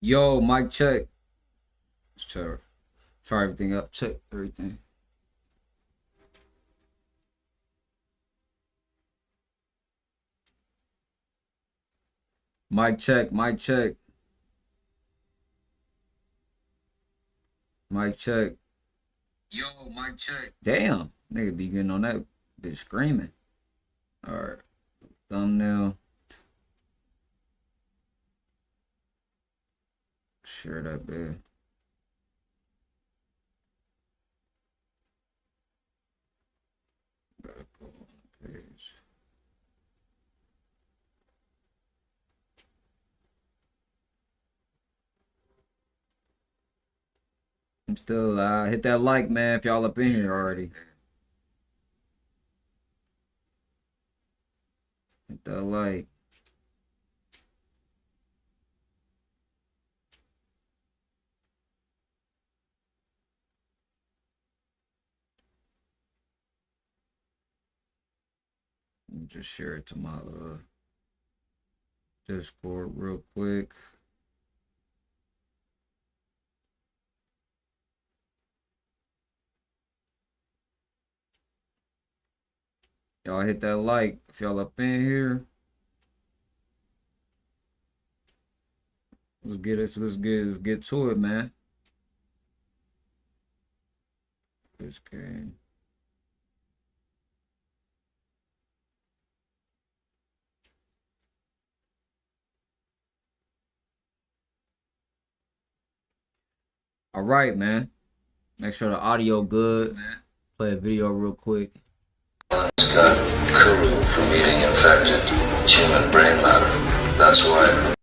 Yo, mic check. Let's try everything up. Check everything. Mic check. Mic check. Mic check. Yo, mic check. Damn, nigga be getting on that bitch screaming. All right, thumbnail. Share that bit. Gotta go on the page. I'm still alive. Hit that like, man, if y'all up in here already. Hit that like. Let me just share it to my Discord real quick. Y'all hit that like if y'all up in here. Let's get to it, man. This game. All right, man. Make sure the audio good. Play a video real quick. Got Kuru from eating infected human brain matter. That's why.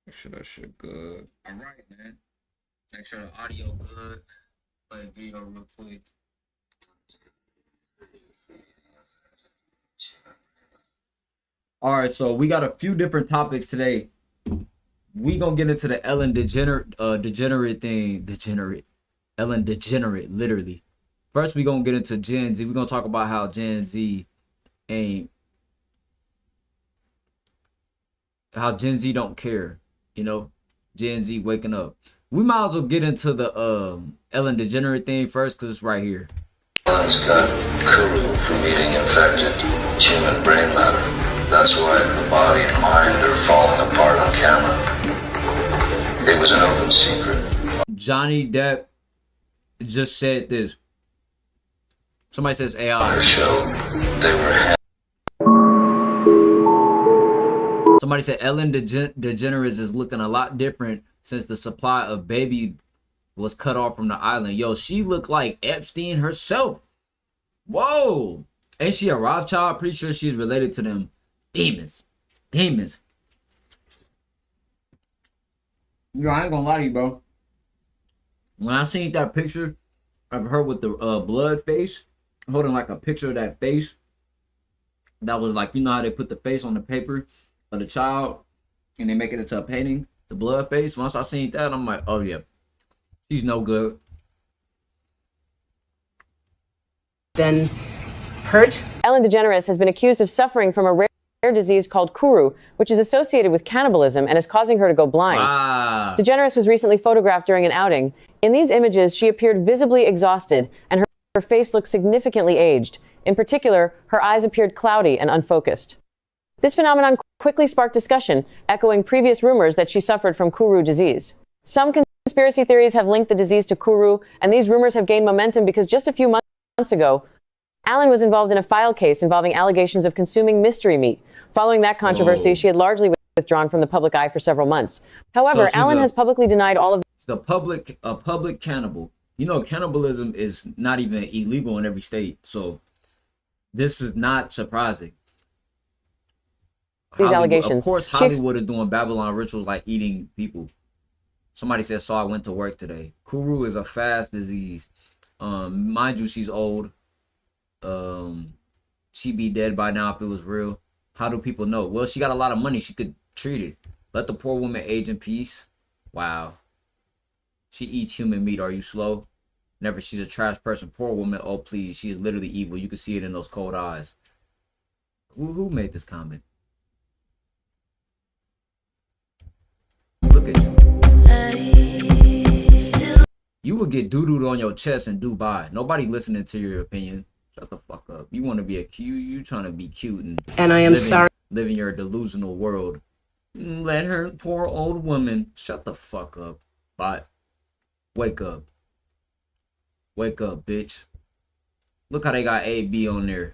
Make sure that shit good. All right, man. Make sure the audio good. Play a video real quick. All right, so we got a few different topics today. We gonna get into the Ellen Degenerate thing. Ellen Degenerate, literally. First, we gonna get into Gen Z. We gonna talk about how Gen Z ain't, how Gen Z don't care. You know, Gen Z waking up. We might as well get into the Ellen Degenerate thing first, cause it's right here. Ellen's got Kuru from eating infected human brain matter. That's why the body and mind are falling apart on camera. It was an open secret. Johnny Depp just said this. Somebody says On AI. her show, they were Somebody said Ellen DeGeneres is looking a lot different since the supply of baby was cut off from the island. Yo, she looked like Epstein herself. Whoa. Ain't she a Rothschild? Pretty sure she's related to them demons. Demons. Yo, I ain't gonna lie to you, bro. When I seen that picture of her with the blood face, holding like a picture of that face, that was like, you know how they put the face on the paper of the child and they make it into a painting, the blood face. Once I seen that, I'm like, oh yeah, she's no good. Been hurt. Ellen DeGeneres has been accused of suffering from a rare disease called Kuru, which is associated with cannibalism and is causing her to go blind. DeGeneres was recently photographed during an outing. In these images, she appeared visibly exhausted, and her face looked significantly aged. In particular, her eyes appeared cloudy and unfocused. This phenomenon quickly sparked discussion, echoing previous rumors that she suffered from Kuru disease. Some conspiracy theories have linked the disease to Kuru, and these rumors have gained momentum because just a few months ago, Allen was involved in a file case involving allegations of consuming mystery meat. Following that controversy, she had largely withdrawn from the public eye for several months. However, Allen has publicly denied all of a public cannibal. You know, cannibalism is not even illegal in every state, so this is not surprising. these allegations. Of course, Hollywood is doing Babylon rituals like eating people. Somebody said, so I went to work today. Kuru is a fast disease. Mind you, she's old. She'd be dead by now if it was real. How do people know? Well, she got a lot of money. She could treat it. Let the poor woman age in peace. Wow. She eats human meat. Are you slow? Never. She's a trash person. Poor woman. Oh, please. She is literally evil. You can see it in those cold eyes. Who made this comment? Look at you. You would get doo-dooed on your chest in Dubai. Nobody listening to your opinion. Shut the fuck up. You want to be a cute. You trying to be cute and I am sorry. Living your delusional world. Let her, poor old woman. Shut the fuck up. But wake up. Wake up, bitch. Look how they got AB on there.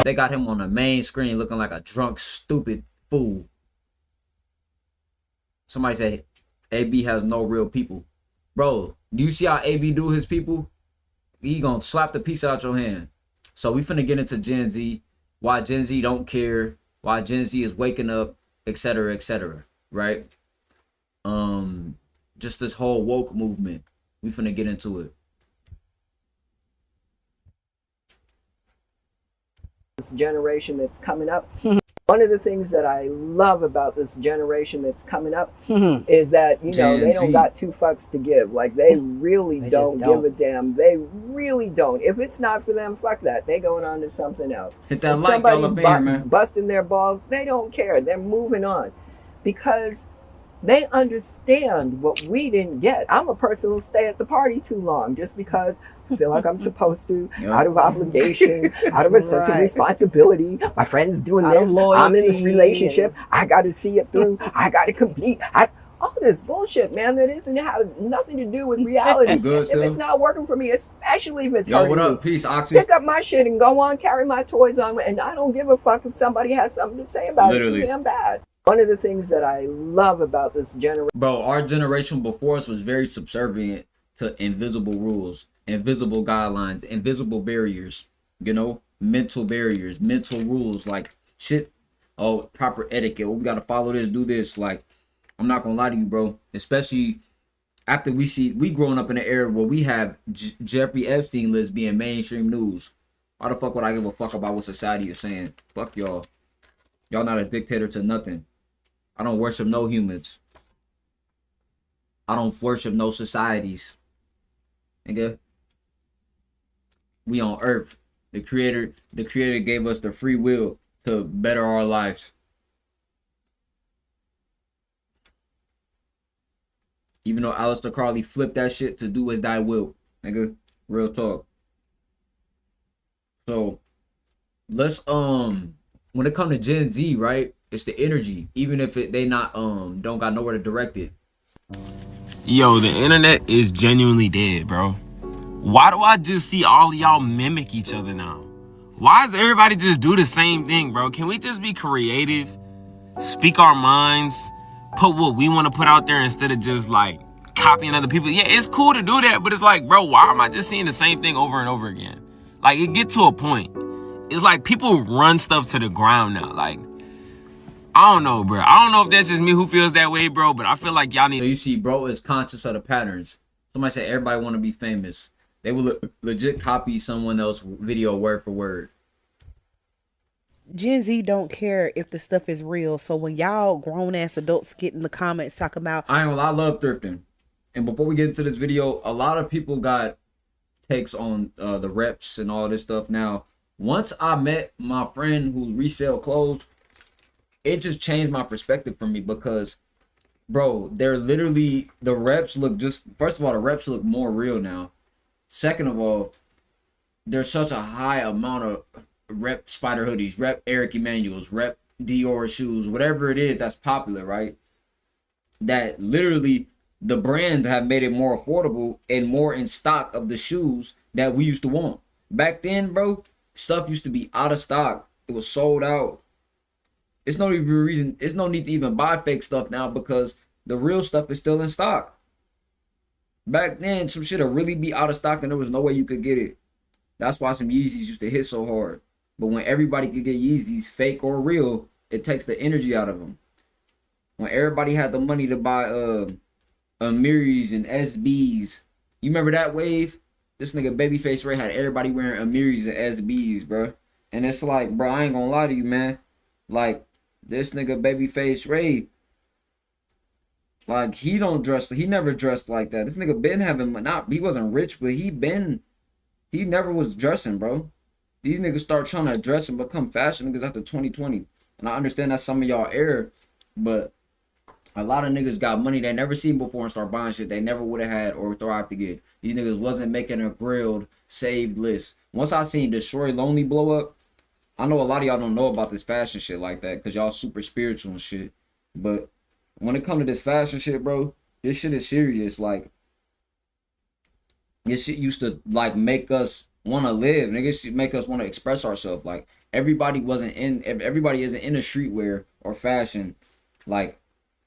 They got him on the main screen looking like a drunk, stupid fool. Somebody said AB has no real people. Bro, do you see how AB do his people? He gonna slap the piece out your hand. So we finna get into Gen Z. Why Gen Z don't care. Why Gen Z is waking up, etc., etc., right? Just this whole woke movement. We finna get into it. This generation that's coming up. One of the things that I love about this generation that's coming up is that, you know, they don't got two fucks to give. Like, they really don't give a damn. They really don't. If it's not for them, fuck that. They going on to something else. Hit that like all up here, man. Busting their balls, they don't care. They're moving on because they understand what we didn't get. I'm a person who'll stay at the party too long just because I feel like I'm supposed to, out of obligation, out of a sense of responsibility. My friend's doing this, I'm in this relationship, I got to see it through, I got to complete. All this bullshit, man, that has nothing to do with reality. If it's not working for me, especially if it's hurting what up? me, Peace, Oxy. pick up my shit and go on, carry my toys on, and I don't give a fuck if somebody has something to say about it. Too damn bad. One of the things that I love about this generation. Bro, our generation before us was very subservient to invisible rules, invisible guidelines, invisible barriers, you know, mental barriers, mental rules, like shit. Oh, proper etiquette. We got to follow this, do this. Like, I'm not going to lie to you, bro. Especially after we growing up in an era where we have Jeffrey Epstein list being mainstream news. Why the fuck would I give a fuck about what society is saying? Fuck y'all. Y'all not a dictator to nothing. I don't worship no humans. I don't worship no societies. Nigga. We on earth. The creator gave us the free will to better our lives. Even though Aleister Crowley flipped that shit to do as thy will. Nigga. Real talk. So let's when it comes to Gen Z, right? It's the energy, even if they not don't got nowhere to direct it. Yo, the internet is genuinely dead, bro. Why do I just see all of y'all mimic each other now? Why does everybody just do the same thing, bro? Can we just be creative, speak our minds, put what we want to put out there instead of just like copying other people? Yeah, it's cool to do that, but it's like, bro, why am I just seeing the same thing over and over again? Like, it get to a point. It's like people run stuff to the ground now. Like, I don't know, bro. I don't know if that's just me who feels that way, bro, but I feel like y'all need... So you see, bro is conscious of the patterns. Somebody said everybody want to be famous. They will legit copy someone else's video word for word. Gen Z don't care if the stuff is real. So when y'all grown-ass adults get in the comments talking about... I love thrifting. And before we get into this video, a lot of people got takes on the reps and all this stuff. Now, once I met my friend who resell clothes, it just changed my perspective for me because, bro, they're literally, the reps look just, first of all, the reps look more real now. Second of all, there's such a high amount of rep Spider hoodies, rep Eric Emanuel's, rep Dior shoes, whatever it is that's popular, right? That literally the brands have made it more affordable and more in stock of the shoes that we used to want. Back then, bro, stuff used to be out of stock. It was sold out. It's no even reason. It's no need to even buy fake stuff now because the real stuff is still in stock. Back then, some shit would really be out of stock and there was no way you could get it. That's why some Yeezys used to hit so hard. But when everybody could get Yeezys, fake or real, it takes the energy out of them. When everybody had the money to buy Amiris and SBs, you remember that wave? This nigga Babyface Ray had everybody wearing Amiris and SBs, bro. And it's like, bro, I ain't gonna lie to you, man. Like, this nigga Babyface Ray, like, he never dressed like that. This nigga been having, he wasn't rich, but he never was dressing, bro. these niggas start trying to dress and become fashion niggas after 2020. And I understand that's some of y'all error, but a lot of niggas got money they never seen before and start buying shit they never would have had or thrived to get. These niggas wasn't making a grilled saved list. Once I seen Destroy Lonely blow up, I know a lot of y'all don't know about this fashion shit like that because y'all super spiritual and shit. But when it comes to this fashion shit, bro, this shit is serious. Like, this shit used to like make us want to live. Niggas should make us want to express ourselves. Like, everybody isn't in the streetwear or fashion. Like,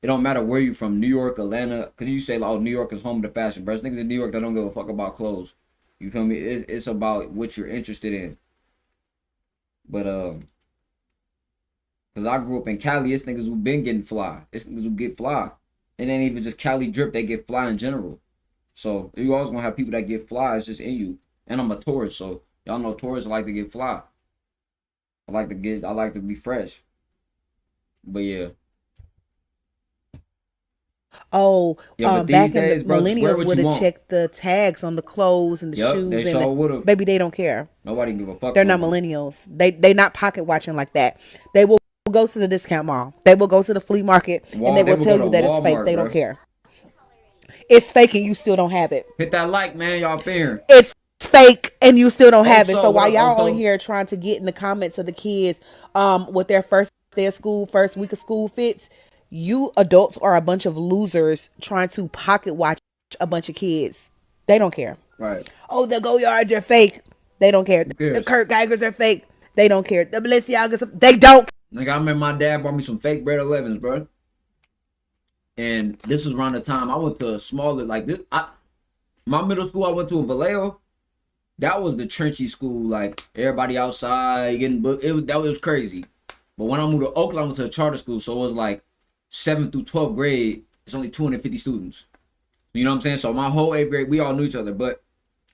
it don't matter where you from, New York, Atlanta, because you say, like, oh, New York is home to fashion. Bro, niggas in New York that don't give a fuck about clothes. You feel me? It's about what you're interested in. But because I grew up in Cali, it's niggas who been getting fly. It's niggas who get fly. It ain't even just Cali drip, they get fly in general. So you always gonna have people that get fly. It's just in you. And I'm a tourist, so y'all know tourists like to get fly. I like to be fresh. But yeah. Oh, Yeah, but back these in days, the bro, just wear millennials what would you have want. checked the tags on the clothes and the Yup, shoes. they and sure would've. baby, they don't care. Nobody give a fuck. They're not millennials. They not pocket watching like that. They will go to the discount mall. They will go to the flea market and they will tell you that it's fake. They don't care. It's fake and you still don't have it. Hit that like, man, y'all fair. It's fake and you still don't have it. Also, So while y'all also- on here trying to get in the comments of the kids with their first day of school, first week of school fits, you adults are a bunch of losers trying to pocket watch a bunch of kids. They don't care. Right. Oh, the Goyards are fake. They don't care. cares? The Kurt Geigers are fake. They don't care. The Balenciagas, they don't. Like, I remember my dad bought me some fake Bread 11s, bro. And this was around the time I went to a smaller, like this. My middle school I went to in Vallejo, that was the trenchy school. Like, everybody outside getting booked. That was crazy. But when I moved to Oakland, I went to a charter school, so it was like 7th through 12th grade. It's only 250 students. You know what I'm saying? So my whole 8th grade, we all knew each other, but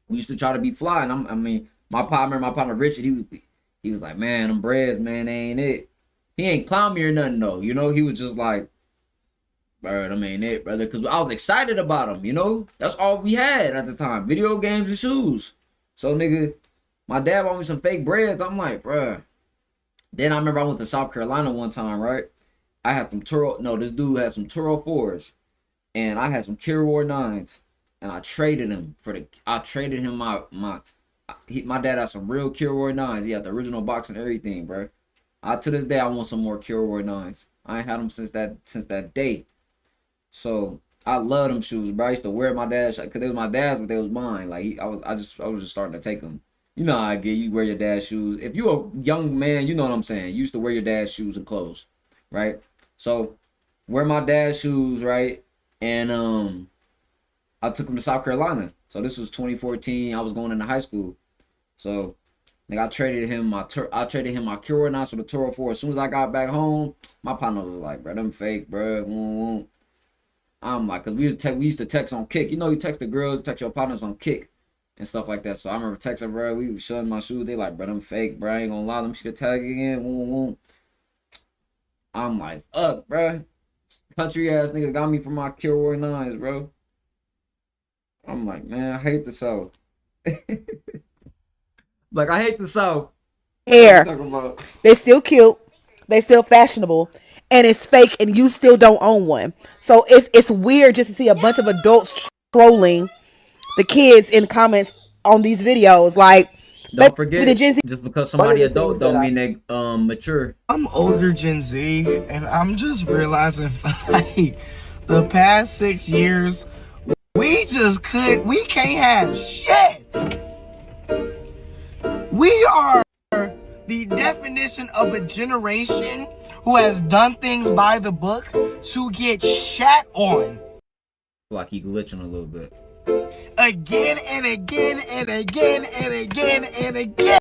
we used to try to be fly. And my partner Richard, he was like, man, them breads, man, they ain't it. He ain't clown me or nothing though, you know. He was just like, bro, them ain't it, brother. Because I was excited about them, you know. That's all we had at the time: video games and shoes. So nigga, my dad bought me some fake breads. I'm like, bro. Then I remember I went to South Carolina one time, right? I had some this dude had some Turo 4s, and I had some Kuru 9s, and I traded him my dad had some real Kuru 9s. He had the original box and everything, bro. To this day, I want some more Kuru 9s. I ain't had them since that day. So I love them shoes, bro. I used to wear my dad's because they was my dad's, but they was mine. Like I was just starting to take them. You know how I get. You wear your dad's shoes. If you a young man, you know what I'm saying. You used to wear your dad's shoes and clothes, right? So wear my dad's shoes, right? And I took him to South Carolina. So this was 2014. I was going into high school. So like I traded him my Kuru 9s for the Turo 4. As soon as I got back home, my partner was like, bro, them fake, bro. I'm like, cause we used to text on Kick. You know, you text the girls, text your partners on Kick and stuff like that. So I remember texting, bro. We was showing my shoes. They like, bro, them fake, bro. I ain't gonna lie. Them shit tag again. I'm like, fuck, bro. Country ass nigga got me for my Kuru 9s, bro. I'm like, man, I hate the South. Like, I hate the South. Hair. They still cute. They still fashionable. And it's fake and you still don't own one. So it's weird just to see a bunch of adults trolling the kids in the comments on these videos. Like, don't forget, the Gen Z, just because somebody adult don't mean they mature. I'm older Gen Z, and I'm just realizing, like, the past 6 years, we can't have shit. We are the definition of a generation who has done things by the book to get shat on. Like he glitching a little bit. Again and again and again and again and again.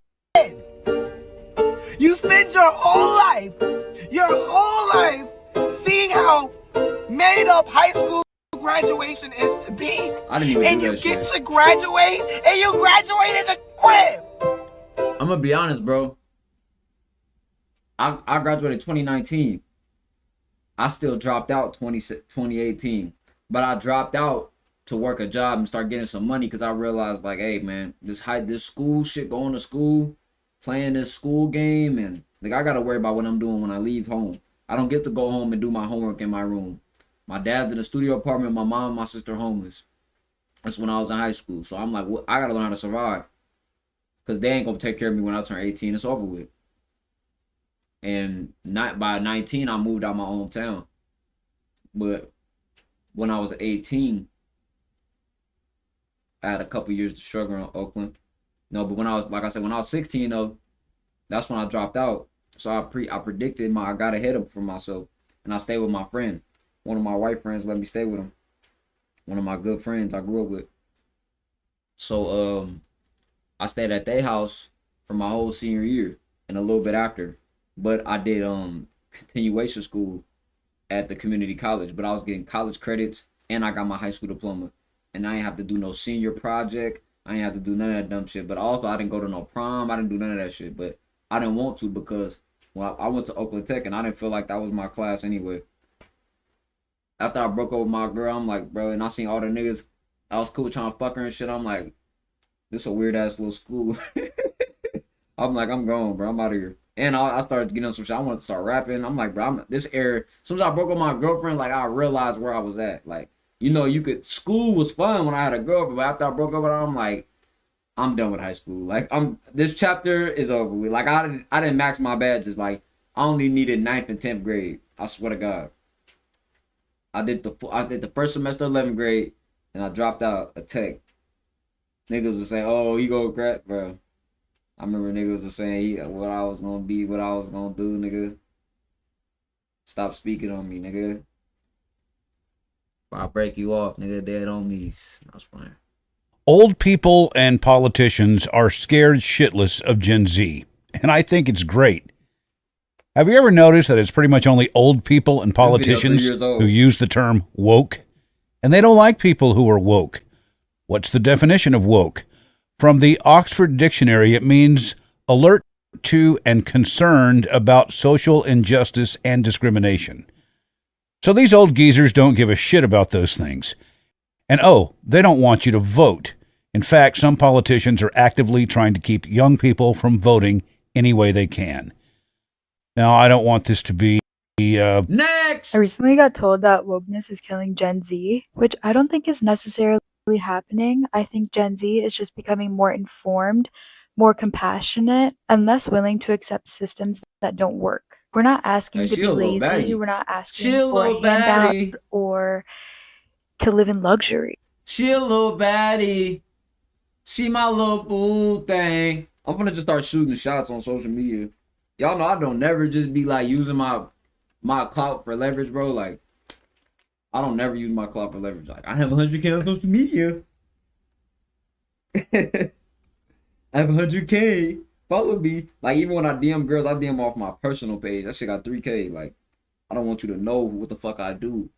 You spend your whole life seeing how made up high school graduation is to be. I didn't even and do you that get shit. to graduate and you graduate at the crib. I'm gonna be honest, bro. I graduated 2019. I still dropped out 2018. But I dropped out to work a job and start getting some money because I realized, like, hey, man, this school shit, going to school, playing this school game, and like I gotta worry about what I'm doing when I leave home. I don't get to go home and do my homework in my room. My dad's in a studio apartment. My mom and my sister homeless. That's when I was in high school. So I'm like, well, I gotta learn how to survive, because they ain't gonna take care of me when I turn 18. It's over with. And not by 19, I moved out my hometown. But when I was 18, I had a couple years to struggle in Oakland. No, but when I was, like I said, when I was 16 though, that's when I dropped out. So I predicted I got ahead of for myself, and I stayed with my friend. One of my white friends let me stay with him. One of my good friends I grew up with. So I stayed at their house for my whole senior year and a little bit after. But I did continuation school at the community college, but I was getting college credits and I got my high school diploma. And I didn't have to do no senior project. I didn't have to do none of that dumb shit. But also I didn't go to no prom. I didn't do none of that shit. But I didn't want to, because I went to Oakland Tech and I didn't feel like that was my class anyway. After I broke up with my girl, I'm like, bro, and I seen all the niggas I was cool trying to fuck her and shit. I'm like, this a weird ass little school. I'm like, I'm gone, bro. I'm out of here. And I started getting on some shit. I wanted to start rapping. I'm like, bro, this era. As soon as I broke up with my girlfriend, like, I realized where I was at. Like, school was fun when I had a girlfriend, but after I broke up with her, I'm like, I'm done with high school. Like, this chapter is over with. Like, I didn't max my badges. Like, I only needed 9th and 10th grade. I swear to God. I did the first semester of 11th grade, and I dropped out of tech. Niggas was saying, oh, he go crack, bro. I remember niggas was saying what I was gonna be, what I was gonna do, nigga. Stop speaking on me, nigga. If I break you off, nigga, dead on me. I was playing. Old people and politicians are scared shitless of Gen Z, and I think it's great. Have you ever noticed that it's pretty much only old people and politicians who use the term woke? And they don't like people who are woke. What's the definition of woke? From the Oxford Dictionary, it means alert to and concerned about social injustice and discrimination. So these old geezers don't give a shit about those things. And they don't want you to vote. In fact, some politicians are actively trying to keep young people from voting any way they can. Now, I don't want this to be next. I recently got told that wokeness is killing Gen Z, which I don't think is necessarily happening. I think Gen Z is just becoming more informed, more compassionate, and less willing to accept systems that don't work. We're not asking to be lazy. We're not asking for a handout or to live in luxury. She a little baddie. She my little boo thing. I'm gonna just start shooting shots on social media. Y'all know I don't never just be like using my clout for leverage, bro. Like, I don't never use my clout for leverage. Like, I have 100K on social media. I have 100K. Follow me. Like, even when I DM girls, I DM off my personal page. That shit got 3K. Like, I don't want you to know what the fuck I do.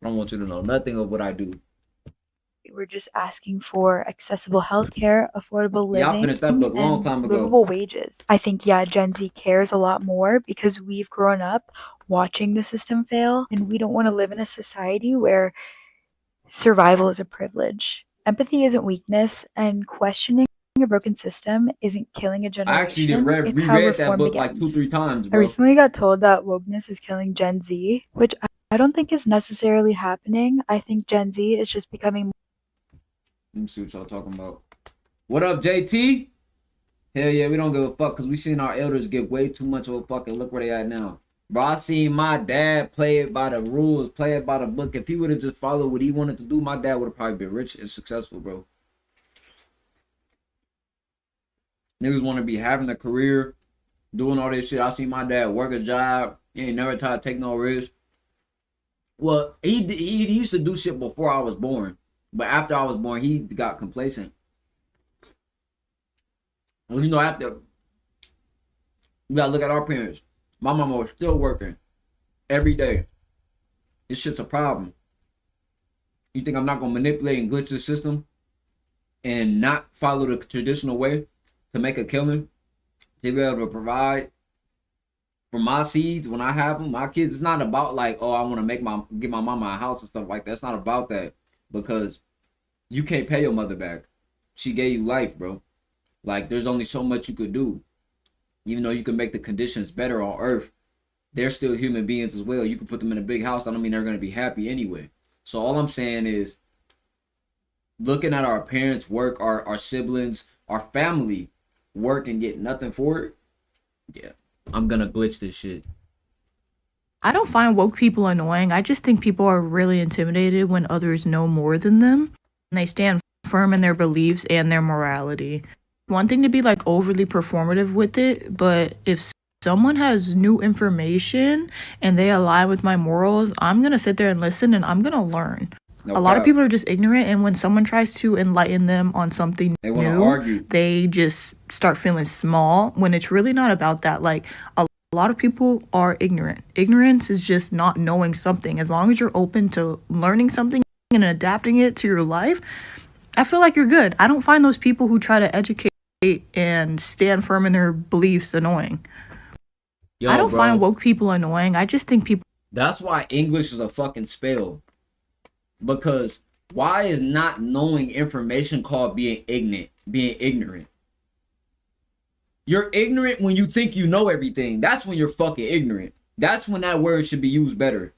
I don't want you to know nothing of what I do. We're just asking for accessible healthcare, affordable living, I finished that book a long time ago. Livable wages. I think, Gen Z cares a lot more because we've grown up watching the system fail, and we don't want to live in a society where survival is a privilege. Empathy isn't weakness, and questioning a broken system isn't killing a generation. I actually reread that book like 2-3 times, bro. I recently got told that wokeness is killing Gen Z, which I don't think is necessarily happening. I think Gen Z is just becoming. Let me see what y'all talking about. What up, JT? Hell yeah, we don't give a fuck because we seen our elders get way too much of a fuck, and look where they at now. Bro, I seen my dad play it by the rules, play it by the book. If he would have just followed what he wanted to do, my dad would have probably been rich and successful, bro. Niggas want to be having a career, doing all this shit. I seen my dad work a job. He ain't never tried to take no risk. Well, he used to do shit before I was born. But after I was born, he got complacent. Well, after, we gotta look at our parents. My mama was still working every day. This shit's a problem. You think I'm not gonna manipulate and glitch the system and not follow the traditional way to make a killing, to be able to provide for my seeds when I have them, my kids? It's not about like, I want to get my mama a house and stuff like that. It's not about that. Because you can't pay your mother back. She gave you life, bro. Like, there's only so much you could do. Even though you can make the conditions better on Earth, they're still human beings as well. You can put them in a big house. I don't mean they're going to be happy anyway. So all I'm saying is, looking at our parents work, our siblings, our family work and get nothing for it. Yeah, I'm going to glitch this shit. I don't find woke people annoying. I just think people are really intimidated when others know more than them. And they stand firm in their beliefs and their morality. One thing to be like overly performative with it, but if someone has new information and they align with my morals, I'm going to sit there and listen and I'm going to learn. A lot of people are just ignorant, and when someone tries to enlighten them on something new, they just start feeling small when it's really not about that. Like, a lot of people are ignorant. Ignorance is just not knowing something. As long as you're open to learning something and adapting it to your life, I feel like you're good. I don't find those people who try to educate and stand firm in their beliefs annoying. I don't find woke people annoying. I just think people... That's why English is a fucking spell. Because why is not knowing information called being ignorant? You're ignorant when you think you know everything. That's when you're fucking ignorant. That's when that word should be used better.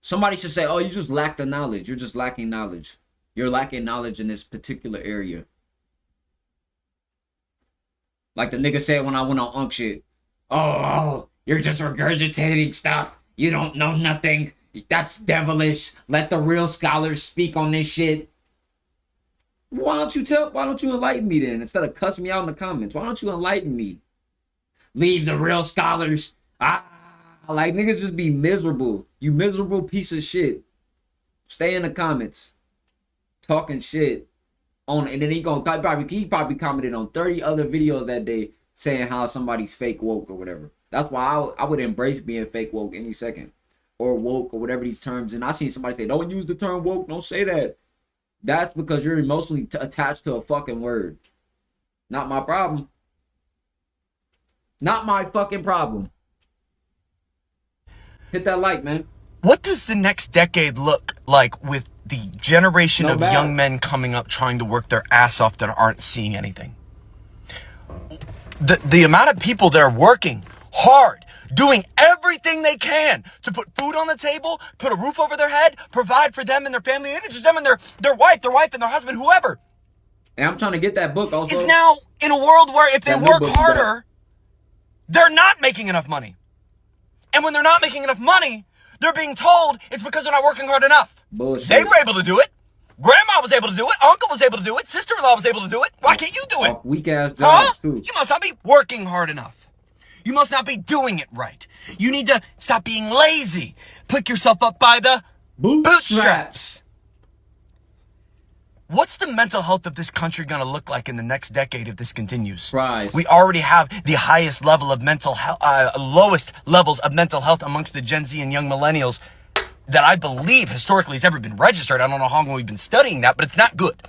Somebody should say, oh, you just lack the knowledge. You're just lacking knowledge. You're lacking knowledge in this particular area. Like the nigga said when I went on Unk shit. Oh, you're just regurgitating stuff. You don't know nothing. That's devilish. Let the real scholars speak on this shit. Why don't you enlighten me then? Instead of cussing me out in the comments, why don't you enlighten me? Leave the real scholars. Like, niggas just be miserable. You miserable piece of shit. Stay in the comments. Talking shit. And then he probably commented on 30 other videos that day saying how somebody's fake woke or whatever. That's why I would embrace being fake woke any second. Or woke or whatever these terms. And I seen somebody say, don't use the term woke. Don't say that. That's because you're emotionally attached to a fucking word. Not my problem. Not my fucking problem. Hit that like, man. What does the next decade look like with the generation of young men coming up trying to work their ass off that aren't seeing anything? The amount of people that are working hard, doing everything they can to put food on the table, put a roof over their head, provide for them and their family, and just them and their wife and their husband, whoever. And I'm trying to get that book also. Is now in a world where if they work harder, they're not making enough money. And when they're not making enough money, they're being told it's because they're not working hard enough. Bullshit. They were able to do it. Grandma was able to do it. Uncle was able to do it. Sister-in-law was able to do it. Why can't you do it? Weak ass jobs too. You must not be working hard enough. You must not be doing it right. You need to stop being lazy. Pick yourself up by the bootstraps. What's the mental health of this country going to look like in the next decade if this continues? Surprise. We already have the highest level of mental health, lowest levels of mental health amongst the Gen Z and young millennials that I believe historically has ever been registered. I don't know how long we've been studying that, but it's not good.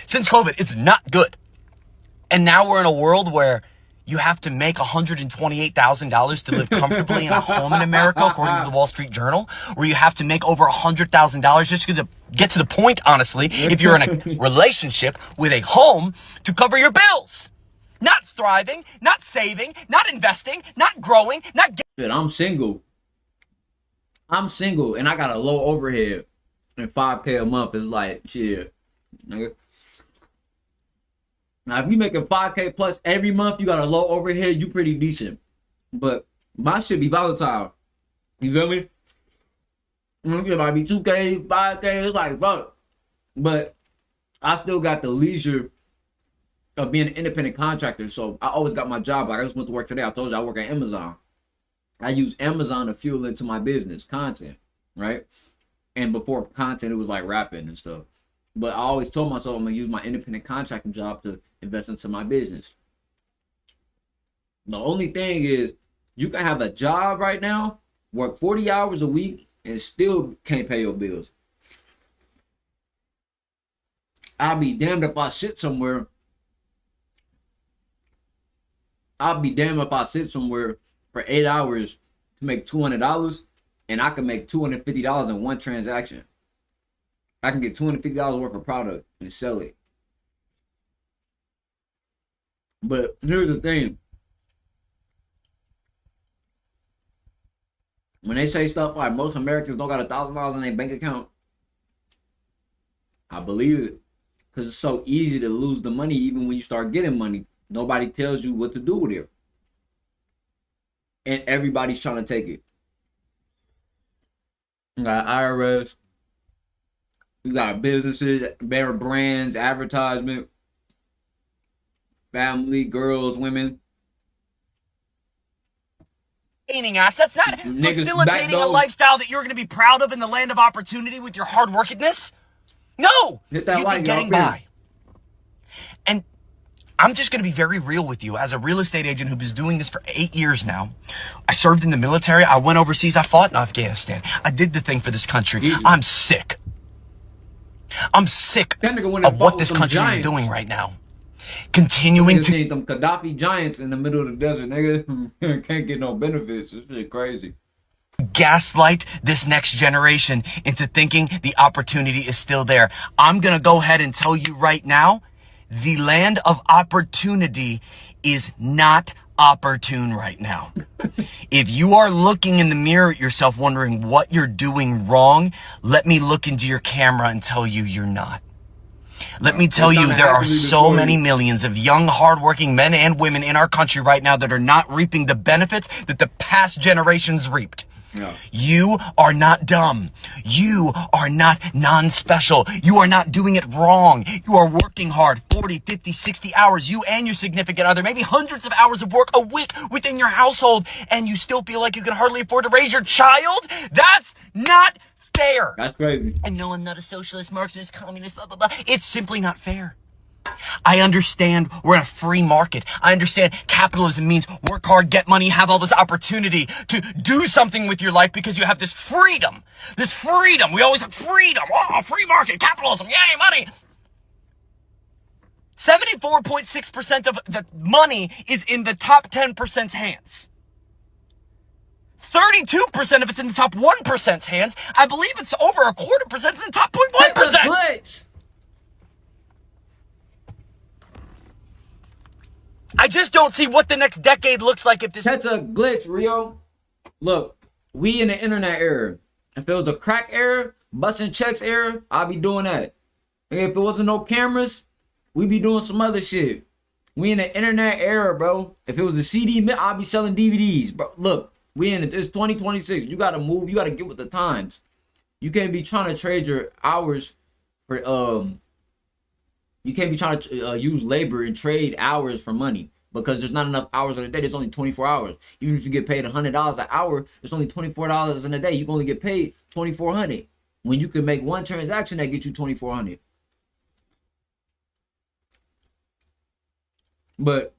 Since COVID, it's not good. And now we're in a world where you have to make $128,000 to live comfortably in a home in America, according to the Wall Street Journal, where you have to make over $100,000 just to get to the point, honestly, if you're in a relationship with a home to cover your bills. Not thriving, not saving, not investing, not growing, not... Shit, I'm single, and I got a low overhead, and $5K a month is like, shit, nigga. Now, if you making $5K plus every month, you got a low overhead, you pretty decent. But my shit be volatile. You feel me? It might be 2K, 5K, it's like, fuck. But I still got the leisure of being an independent contractor. So I always got my job. Like I just went to work today. I told you I work at Amazon. I use Amazon to fuel into my business, content, right? And before content, it was like rapping and stuff. But I always told myself I'm going to use my independent contracting job to invest into my business. The only thing is, you can have a job right now, work 40 hours a week, and still can't pay your bills. I'll be damned if I sit somewhere. I'll be damned if I sit somewhere for 8 hours to make $200, and I can make $250 in one transaction. I can get $250 worth of product and sell it. But here's the thing. When they say stuff like most Americans don't got $1,000 in their bank account, I believe it. Because it's so easy to lose the money even when you start getting money. Nobody tells you what to do with it. And everybody's trying to take it. You got IRS. You got businesses, better brands, advertisement, family, girls, women. Assets, not Niggas facilitating a lifestyle that you're going to be proud of in the land of opportunity with your hard workedness. No, hit that you've been getting by. And I'm just going to be very real with you. As a real estate agent who's been doing this for 8 years now, I served in the military. I went overseas. I fought in Afghanistan. I did the thing for this country. Jesus. I'm sick. I'm sick of what this country is doing right now. Continuing to see them Gaddafi giants in the middle of the desert, nigga. Can't get no benefits. It's really crazy. Gaslight this next generation into thinking the opportunity is still there. I'm gonna go ahead and tell you right now, the land of opportunity is not opportune right now. If you are looking in the mirror at yourself wondering what you're doing wrong, let me look into your camera and tell you you're not. Let me tell you, there are so many millions of young, hardworking men and women in our country right now that are not reaping the benefits that the past generations reaped. Yeah. You are not dumb. You are not non-special. You are not doing it wrong. You are working hard, 40, 50, 60 hours, you and your significant other, maybe hundreds of hours of work a week within your household, and you still feel like you can hardly afford to raise your child? That's not fair. That's crazy. And no, I'm not a socialist, Marxist, communist, blah, blah, blah. It's simply not fair. I understand we're in a free market. I understand capitalism means work hard, get money, have all this opportunity to do something with your life because you have this freedom. This freedom. We always have freedom. Oh, free market, capitalism, yay, money. 74.6% of the money is in the top 10%'s hands. 32% of it's in the top 1%'s hands. I believe it's over a quarter percent in the top 0.1%. I just don't see what the next decade looks like if this... That's a glitch, Rio. Look, we in the internet era. If it was the crack era, busting checks era, I'd be doing that. If it wasn't no cameras, we'd be doing some other shit. We in the internet era, bro. If it was a CD, I'd be selling DVDs, bro. Look, it's 2026. You gotta move. You gotta get with the times. You can't be trying to trade your hours for You can't be trying to use labor and trade hours for money because there's not enough hours in a day. There's only 24 hours. Even if you get paid $100 an hour, there's only $24 in a day. You can only get paid $2,400 when you can make one transaction that gets you $2,400. But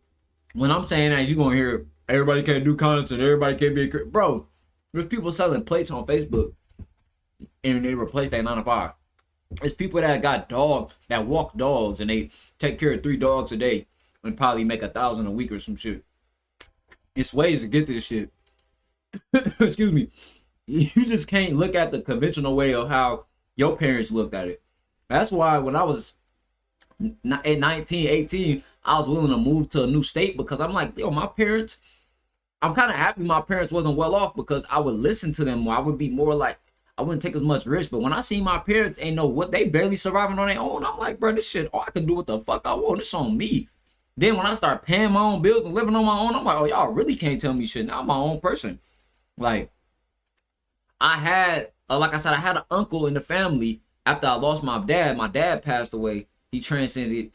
when I'm saying that, you're gonna hear everybody can't do content, everybody can't be a bro. There's people selling plates on Facebook and they replace that 9 to 5. It's people that got dogs, that walk dogs, and they take care of 3 dogs a day and probably make $1,000 a week or some shit. It's ways to get this shit. Excuse me. You just can't look at the conventional way of how your parents looked at it. That's why when I was at 19, 18, I was willing to move to a new state because I'm like, yo, my parents, I'm kind of happy my parents wasn't well off because I would listen to them more. I would be more like, I wouldn't take as much risk. But when I see my parents ain't know what, they barely surviving on their own, I'm like, bro, this shit, I can do what the fuck I want. It's on me. Then when I start paying my own bills and living on my own, I'm like, oh, y'all really can't tell me shit. Now I'm my own person. Like, I had, like I said, I had an uncle in the family. After I lost my dad passed away. He transcended.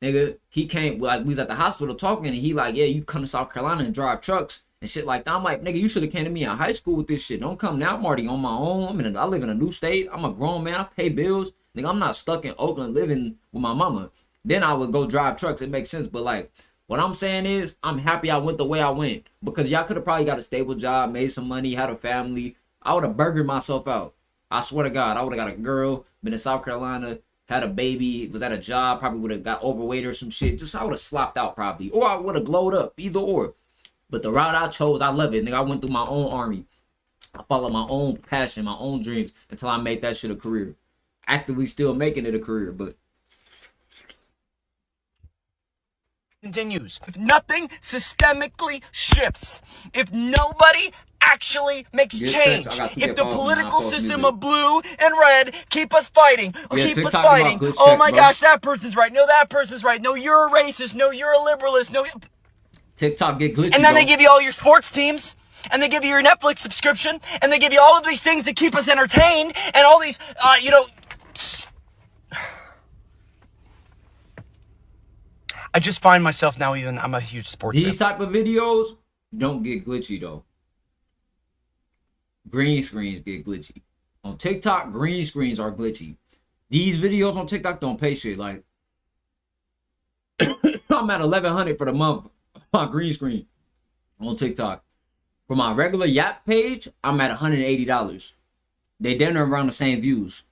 Nigga, he came, like, we was at the hospital talking, and he like, yeah, you come to South Carolina and drive trucks and shit like that. I'm like, nigga, you should have came to me in high school with this shit. Don't come now. I'm already on my own. I live in a new state. I'm a grown man. I pay bills. Nigga, I'm not stuck in Oakland living with my mama. Then I would go drive trucks. It makes sense. But like, what I'm saying is, I'm happy I went the way I went. Because y'all could have probably got a stable job, made some money, had a family. I would have burgered myself out. I swear to God, I would have got a girl, been in South Carolina, had a baby, was at a job, probably would have got overweight or some shit. Just I would have slopped out probably. Or I would have glowed up. Either or. But the route I chose, I love it. Nigga, I went through my own army. I followed my own passion, my own dreams until I made that shit a career. Actively still making it a career, but continues, if nothing systemically shifts, if nobody actually makes change, if the political system of blue and red keep us fighting, oh my gosh, that person's right, no, that person's right, no, you're a racist, no, you're a liberalist, no, TikTok get glitchy, and then they give you all your sports teams, and they give you your Netflix subscription, and they give you all of these things that keep us entertained, and all these, I just find myself now, even I'm a huge sports fan. These type of videos don't get glitchy though. Green screens get glitchy. On TikTok, green screens are glitchy. These videos on TikTok don't pay shit. Like I'm at 1100 for the month on green screen on TikTok. For my regular Yap page, I'm at $180. They dinner around the same views.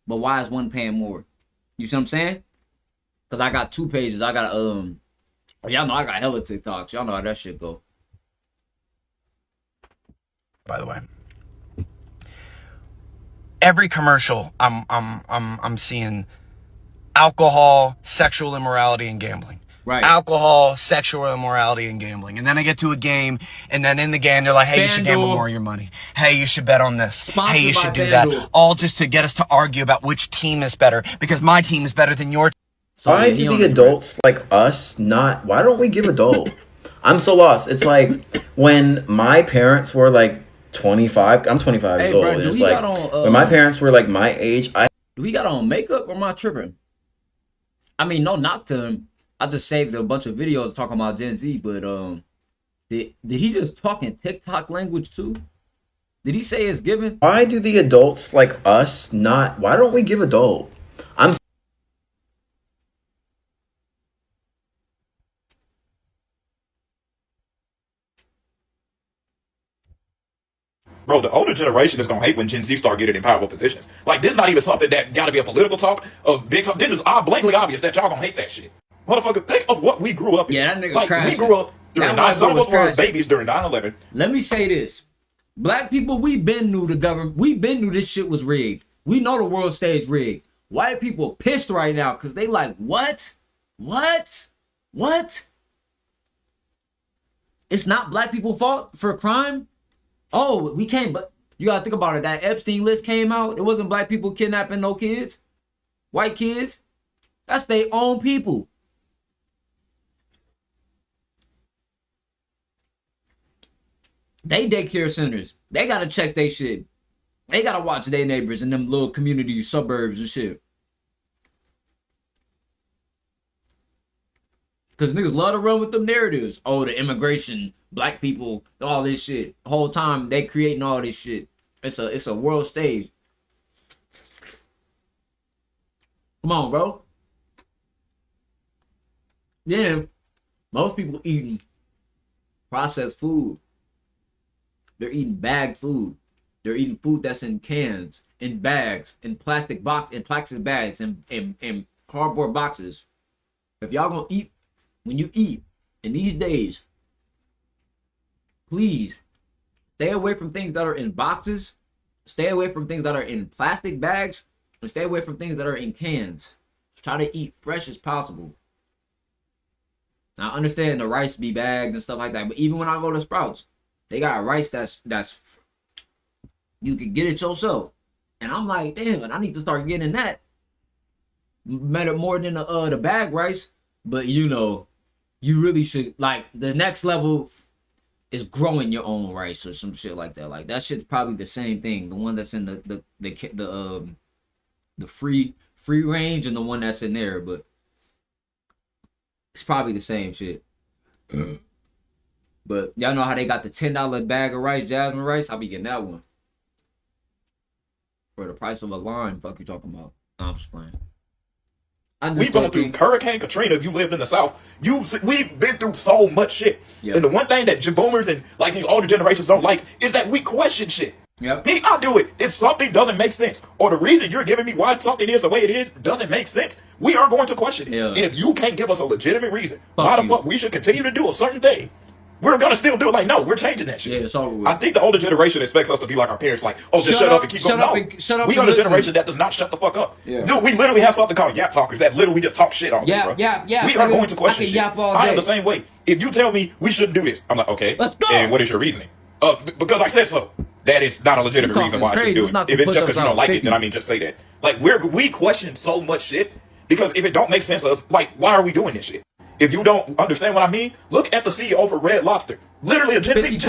But why is one paying more? You see what I'm saying? Cause I got 2 pages. I got y'all know I got hella TikToks. Y'all know how that shit go. By the way, every commercial I'm seeing alcohol, sexual immorality, and gambling. Right. Alcohol, sexual immorality, and gambling. And then I get to a game, and then in the game they're like, hey, you should gamble more of your money. Hey, you should bet on this. Sponsored hey, you should do FanDuel. that. All just to get us to argue about which team is better, because my team is better than your team. So Why do the adults like us not? Why don't we give adult? I'm so lost. It's like when my parents were like 25. I'm 25 years old. And it's like when my parents were like my age. Do he got on makeup or am I tripping? I mean, no knock to him. I just saved a bunch of videos talking about Gen Z, but did he just talk in TikTok language too? Did he say it's given? Why do the adults like us not? Why don't we give adult? I'm. Bro, the older generation is gonna hate when Gen Z start getting in powerful positions. Like, this is not even something that gotta be a political talk, a big talk. This is blatantly obvious that y'all gonna hate that shit. Motherfucker, think of what we grew up in. Yeah, that nigga like, crashing. we grew up during some of us were babies during 9/11. Let me say this. Black people, we been knew the government, we been knew this shit was rigged. We know the world stage rigged. White people pissed right now because they like, what? What? What? It's not black people's fault for crime? Oh, we can't, but you gotta think about it. That Epstein list came out. It wasn't black people kidnapping no kids. White kids. That's their own people. They daycare centers. They gotta check their shit. They gotta watch their neighbors in them little community suburbs and shit. Cause niggas love to run with them narratives. Oh, the immigration, black people, all this shit. The whole time they creating all this shit. It's a world stage. Come on, bro. Then most people eating processed food. They're eating bagged food. They're eating food that's in cans, in bags, in plastic bags, in cardboard boxes. If y'all gonna eat, when you eat in these days, please stay away from things that are in boxes, stay away from things that are in plastic bags, and stay away from things that are in cans. Try to eat fresh as possible. Now, I understand the rice be bagged and stuff like that, but even when I go to Sprouts, they got rice that's you can get it yourself. And I'm like, damn, I need to start getting that. Better more than the bag rice. But you know, you really should, like, the next level is growing your own rice or some shit like that. Like, that shit's probably the same thing. The one that's in the free range and the one that's in there, but it's probably the same shit. But y'all know how they got the $10 bag of rice, jasmine rice? I'll be getting that one for the price of a lime. Fuck you talking about? No, I'm just playing. We've gone through Hurricane Katrina. If you lived in the South, we've been through so much shit. Yep. And the one thing that boomers and like these older generations don't like is that we question shit. Yep. I'll do it if something doesn't make sense, or the reason you're giving me why something is the way it is doesn't make sense. We are going to question it. Yeah. And if you can't give us a legitimate reason why the fuck we should continue to do a certain thing, we're gonna still do it. Like, no, we're changing that shit. Yeah, it's over with. I think the older generation expects us to be like our parents, like, oh, just shut up and keep going. No, we are the generation that does not shut the fuck up. Yeah. Dude, we literally have something called yap talkers that literally just talk shit all day, bro. Yeah. We are going to question shit. Yap all day. I am the same way. If you tell me we shouldn't do this, I'm like, okay, let's go. And what is your reasoning? Because I said so. That is not a legitimate reason why I should do it. If it's just because you don't like it, then I mean, just say that. Like, we question so much shit because if it don't make sense to us, like, why are we doing this shit? If you don't understand what I mean, look at the CEO for Red Lobster. Literally a Gen Z.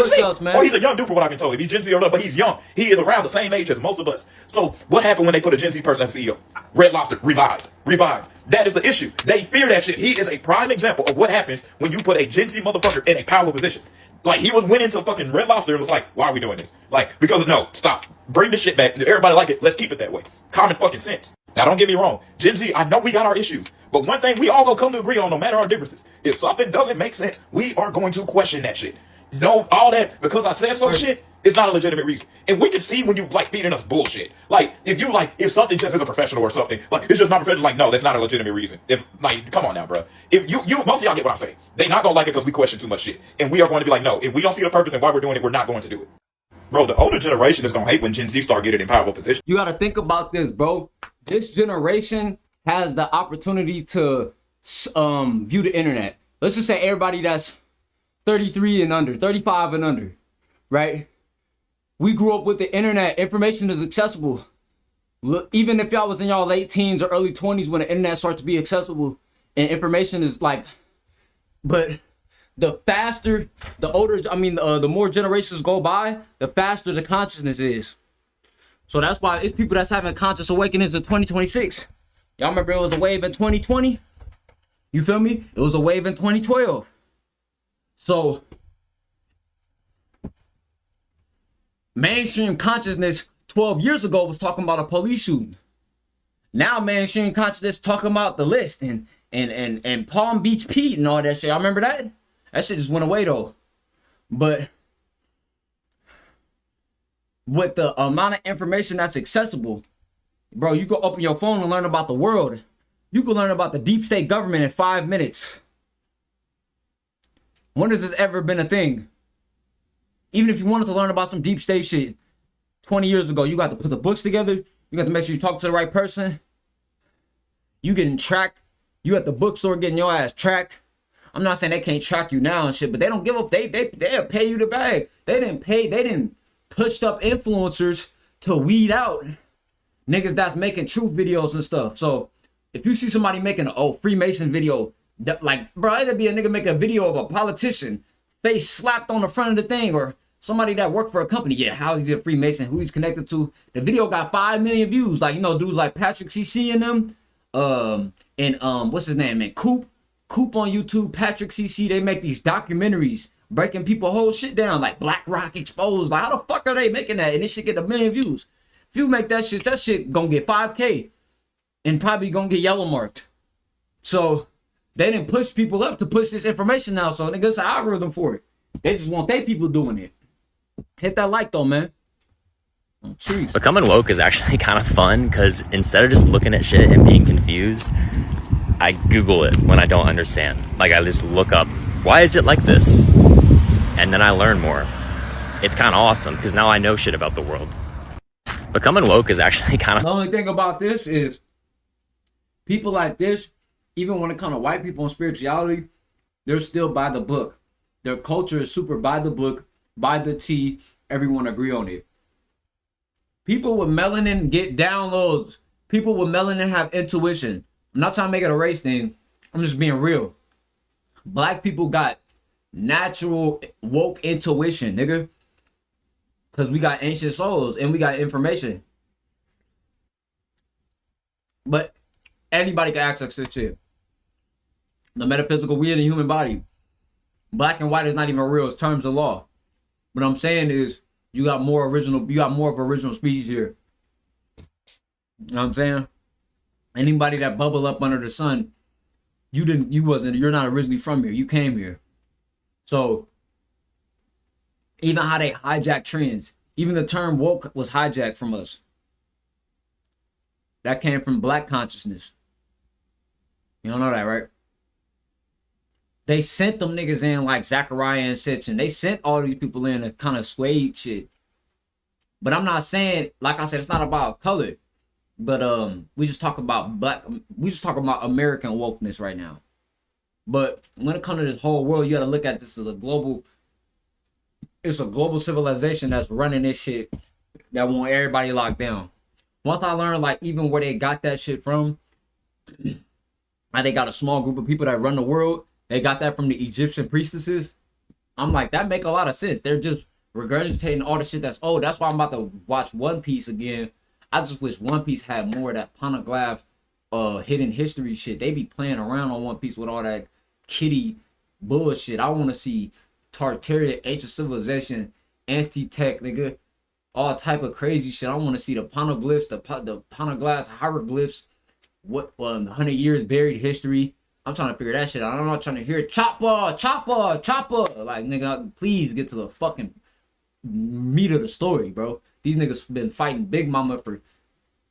Oh, he's a young dude for what I've been told. If he's Gen Z or not, but he's young. He is around the same age as most of us. So what happened when they put a Gen Z person as CEO? Red Lobster, revived. That is the issue. They fear that shit. He is a prime example of what happens when you put a Gen Z motherfucker in a powerful position. Like, he went into fucking Red Lobster and was like, why are we doing this? Like, because no, stop. Bring the shit back. Everybody like it. Let's keep it that way. Common fucking sense. Now, don't get me wrong. Gen Z, I know we got our issues. But one thing we all gonna come to agree on, no matter our differences, if something doesn't make sense, we are going to question that shit. No, all that, because I said so shit, is not a legitimate reason. And we can see when you, like, feeding us bullshit. Like, if something just isn't professional or something, like, it's just not professional, like, no, that's not a legitimate reason. If, like, come on now, bro. If most of y'all get what I'm saying. They not gonna like it because we question too much shit. And we are going to be like, no, if we don't see the purpose and why we're doing it, we're not going to do it. Bro, the older generation is gonna hate when Gen Z start getting in powerful positions. You gotta think about this, bro. This generation has the opportunity to view the internet. Let's just say everybody that's 33 and under, 35 and under, right? We grew up with the internet. Information is accessible. Look, even if y'all was in y'all late teens or early 20s when the internet started to be accessible and information is like, but the faster, the more generations go by, the faster the consciousness is. So that's why it's people that's having conscious awakenings in 2026. Y'all remember it was a wave in 2020? You feel me? It was a wave in 2012. So mainstream consciousness 12 years ago was talking about a police shooting. Now mainstream consciousness talking about the list and Palm Beach Pete and all that shit. Y'all remember that? That shit just went away though. But with the amount of information that's accessible, bro, you can open your phone and learn about the world. You can learn about the deep state government in 5 minutes. When has this ever been a thing? Even if you wanted to learn about some deep state shit 20 years ago, you got to put the books together. You got to make sure you talk to the right person. You getting tracked. You at the bookstore getting your ass tracked. I'm not saying they can't track you now and shit, but they don't give up. They'll pay you the bag. They didn't pushed up influencers to weed out niggas that's making truth videos and stuff. So if you see somebody making a Freemason video, like, bro, it'd be a nigga make a video of a politician face slapped on the front of the thing, or somebody that worked for a company. Yeah, how he's a Freemason, who he's connected to. The video got 5 million views. Like, you know, dudes like Patrick CC and them, what's his name, man? Coop on YouTube, Patrick CC, they make these documentaries breaking people whole shit down, like Black Rock Exposed. Like, how the fuck are they making that? And this shit get 1 million views. If you make that shit gonna get 5K and probably gonna get yellow marked. So they didn't push people up to push this information now. So niggas an algorithm for it. They just want their people doing it. Hit that like though, man. Oh, jeez. Becoming woke is actually kind of fun because instead of just looking at shit and being confused, I Google it when I don't understand. Like, I just look up, why is it like this? And then I learn more. It's kind of awesome because now I know shit about the world. Becoming woke is actually kind of... The only thing about this is people like this, even when it comes to white people and spirituality, they're still by the book. Their culture is super by the book, by the T. Everyone agree on it. People with melanin get downloads. People with melanin have intuition. I'm not trying to make it a race thing. I'm just being real. Black people got natural woke intuition, nigga. Because we got ancient souls and we got information. But anybody can access this shit. The metaphysical, we in the human body. Black and white is not even real. It's terms of law. What I'm saying is you got more of original species here. You know what I'm saying? Anybody that bubble up under the sun, you're not originally from here. You came here. So even how they hijack trends, even the term woke was hijacked from us. That came from black consciousness. You don't know that, right? They sent them niggas in like Zachariah and Sitchin. They sent all these people in to kind of sway shit. But I'm not saying, like I said, it's not about color. But we just talk about American wokeness right now. But when it comes to this whole world, you gotta look at this as a global civilization that's running this shit that want everybody locked down. Once I learned like even where they got that shit from, and they got a small group of people that run the world, they got that from the Egyptian priestesses. I'm like, that make a lot of sense. They're just regurgitating all the shit that's old. That's why I'm about to watch One Piece again. I just wish One Piece had more of that Poneglyph hidden history shit. They be playing around on One Piece with all that kitty bullshit. I want to see Tartaria, ancient civilization, anti-tech, nigga, all type of crazy shit. I want to see the poneglyphs, the Poneglyphs, hieroglyphs, what 100 years buried history. I'm trying to figure that shit out. I'm not trying to hear chopper. Like, nigga, please get to the fucking meat of the story, bro. These niggas been fighting Big Mama for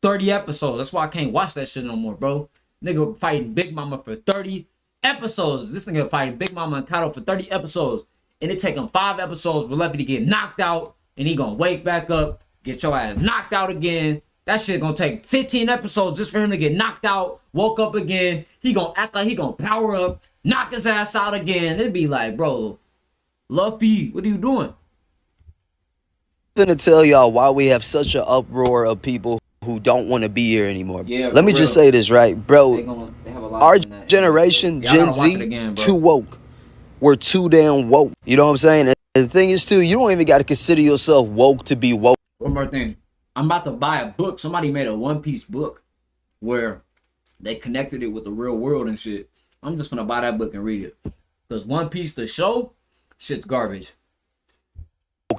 30 episodes. That's why I can't watch that shit no more, bro. Nigga fighting Big Mama for 30 episodes. This nigga fighting Big Mama and Kato for 30 episodes. And it take him 5 episodes for Luffy to get knocked out. And he gonna wake back up, get your ass knocked out again. That shit gonna take 15 episodes just for him to get knocked out, woke up again. He gonna act like he gonna power up, knock his ass out again. It'd be like, bro, Luffy, what are you doing? I'm gonna tell y'all why we have such an uproar of people who don't want to be here anymore. Yeah, let me just say this, right, bro. Our generation, Gen Z, again, too woke. We're too damn woke. You know what I'm saying? And the thing is, too, you don't even got to consider yourself woke to be woke. One more thing. I'm about to buy a book. Somebody made a One Piece book where they connected it with the real world and shit. I'm just gonna buy that book and read it. Because One Piece, the show, shit's garbage.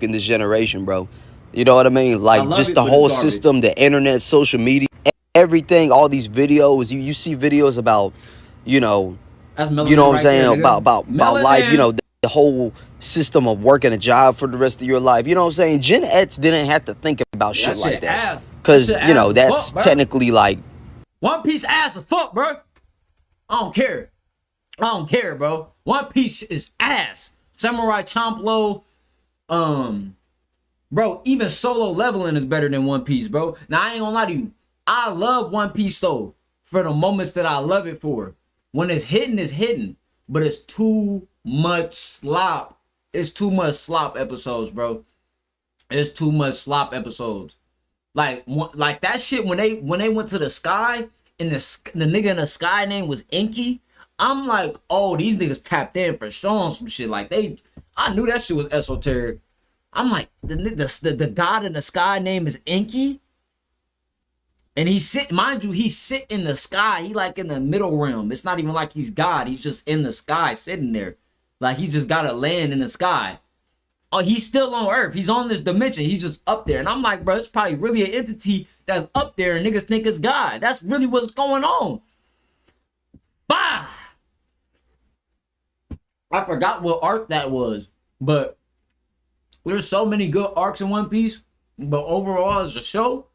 In this generation, bro. You know what I mean? Like, just the whole system, the internet, social media, everything, all these videos. You see videos about, you know what I'm saying, about life, you know, the whole system of working a job for the rest of your life. You know what I'm saying? Gen X didn't have to think about shit like that. Because, you know, that's technically like... One Piece ass as fuck, bro. I don't care, bro. One Piece is ass. Samurai Champloo, bro, even Solo Leveling is better than One Piece, bro. Now, I ain't gonna lie to you. I love One Piece, though, for the moments that I love it for. When it's hidden, but it's too much slop. It's too much slop episodes, bro. It's too much slop episodes. Like that shit when they went to the sky and the nigga in the sky name was Inky. I'm like, oh, these niggas tapped in for showing some shit. Like I knew that shit was esoteric. I'm like, the god in the sky name is Inky. And he sit in the sky. He like in the middle realm. It's not even like he's God. He's just in the sky sitting there. Like he just got to land in the sky. Oh, he's still on Earth. He's on this dimension. He's just up there. And I'm like, bro, it's probably really an entity that's up there and niggas think it's God. That's really what's going on. Bah! I forgot what arc that was. But there's so many good arcs in One Piece. But overall, as a show,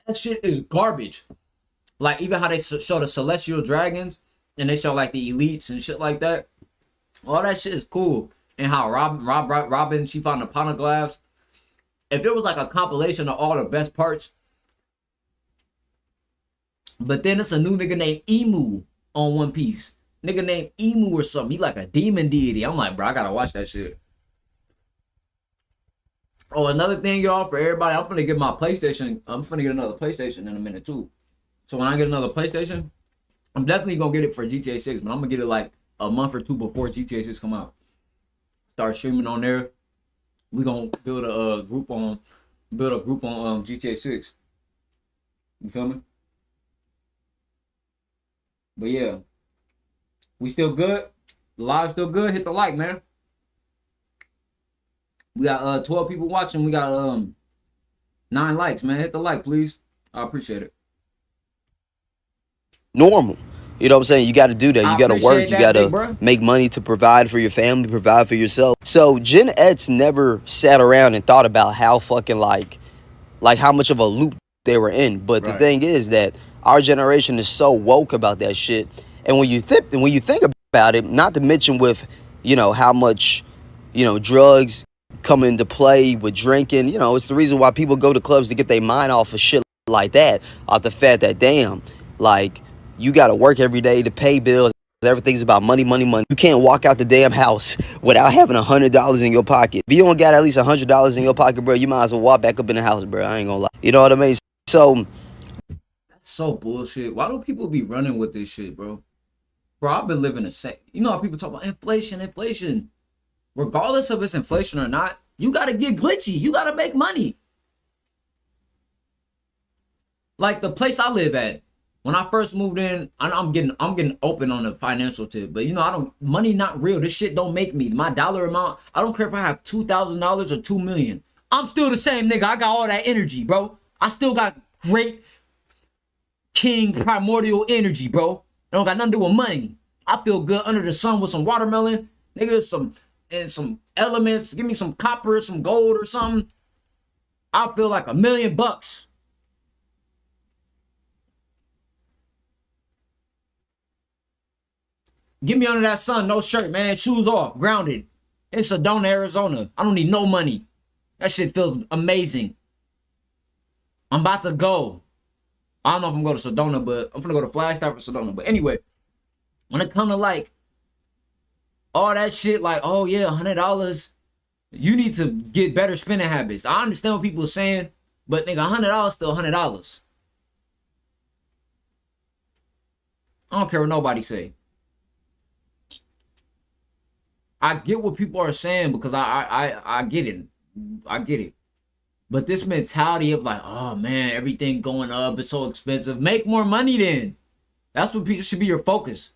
that shit is garbage. Like, even how they show the celestial dragons and they show, like, the elites and shit like that. All that shit is cool. And how Robin, she found the Poneglyphs. If there was, like, a compilation of all the best parts. But then it's a new nigga named Emu on One Piece. Nigga named Emu or something. He like a demon deity. I'm like, bro, I gotta watch that shit. Oh, another thing, y'all, for everybody, I'm finna get my PlayStation. I'm finna get another PlayStation in a minute, too. So when I get another PlayStation, I'm definitely gonna get it for GTA 6, but I'm gonna get it like a month or two before GTA 6 come out. Start streaming on there. We gonna build a group on GTA 6. You feel me? But yeah, we still good. The live's still good. Hit the like, man. We got 12 people watching. We got 9 likes, man. Hit the like, please. I appreciate it. Normal. You know what I'm saying? You got to do that. You got to work. You got to make money to provide for your family, provide for yourself. So Gen X never sat around and thought about how fucking like how much of a loop they were in. But the thing is that our generation is so woke about that shit. And when you think about about it. Not to mention with, how much, drugs come into play with drinking. It's the reason why people go to clubs to get their mind off of shit like that. Off the fact that, damn, like, you got to work every day to pay bills. Everything's about money, money, money. You can't walk out the damn house without having $100 in your pocket. If you don't got at least $100 in your pocket, bro, you might as well walk back up in the house, bro. I ain't gonna lie. You know what I mean? So that's so bullshit. Why do people be running with this shit, bro? Bro, I've been living the same. You know how people talk about inflation. Regardless of it's inflation or not, you gotta get glitchy. You gotta make money. Like the place I live at. When I first moved in, I'm getting open on the financial tip, but money not real. This shit don't make me. My dollar amount, I don't care if I have $2,000 or $2 million. I'm still the same nigga. I got all that energy, bro. I still got great king primordial energy, bro. It don't got nothing to do with money. I feel good under the sun with some watermelon, nigga, some elements. Give me some copper, some gold or something. I feel like $1 million. Get me under that sun, no shirt, man. Shoes off, grounded. In Sedona, Arizona. I don't need no money. That shit feels amazing. I'm about to go. I don't know if I'm going to Sedona, but I'm gonna go to Flagstaff or Sedona. But anyway, when it comes to like all that shit, like, oh yeah, $100, you need to get better spending habits. I understand what people are saying, but nigga, $100 still $100. I don't care what nobody say. I get what people are saying because I get it. I get it. But this mentality of like, oh man, everything going up, it's so expensive. Make more money then. That's what should be your focus.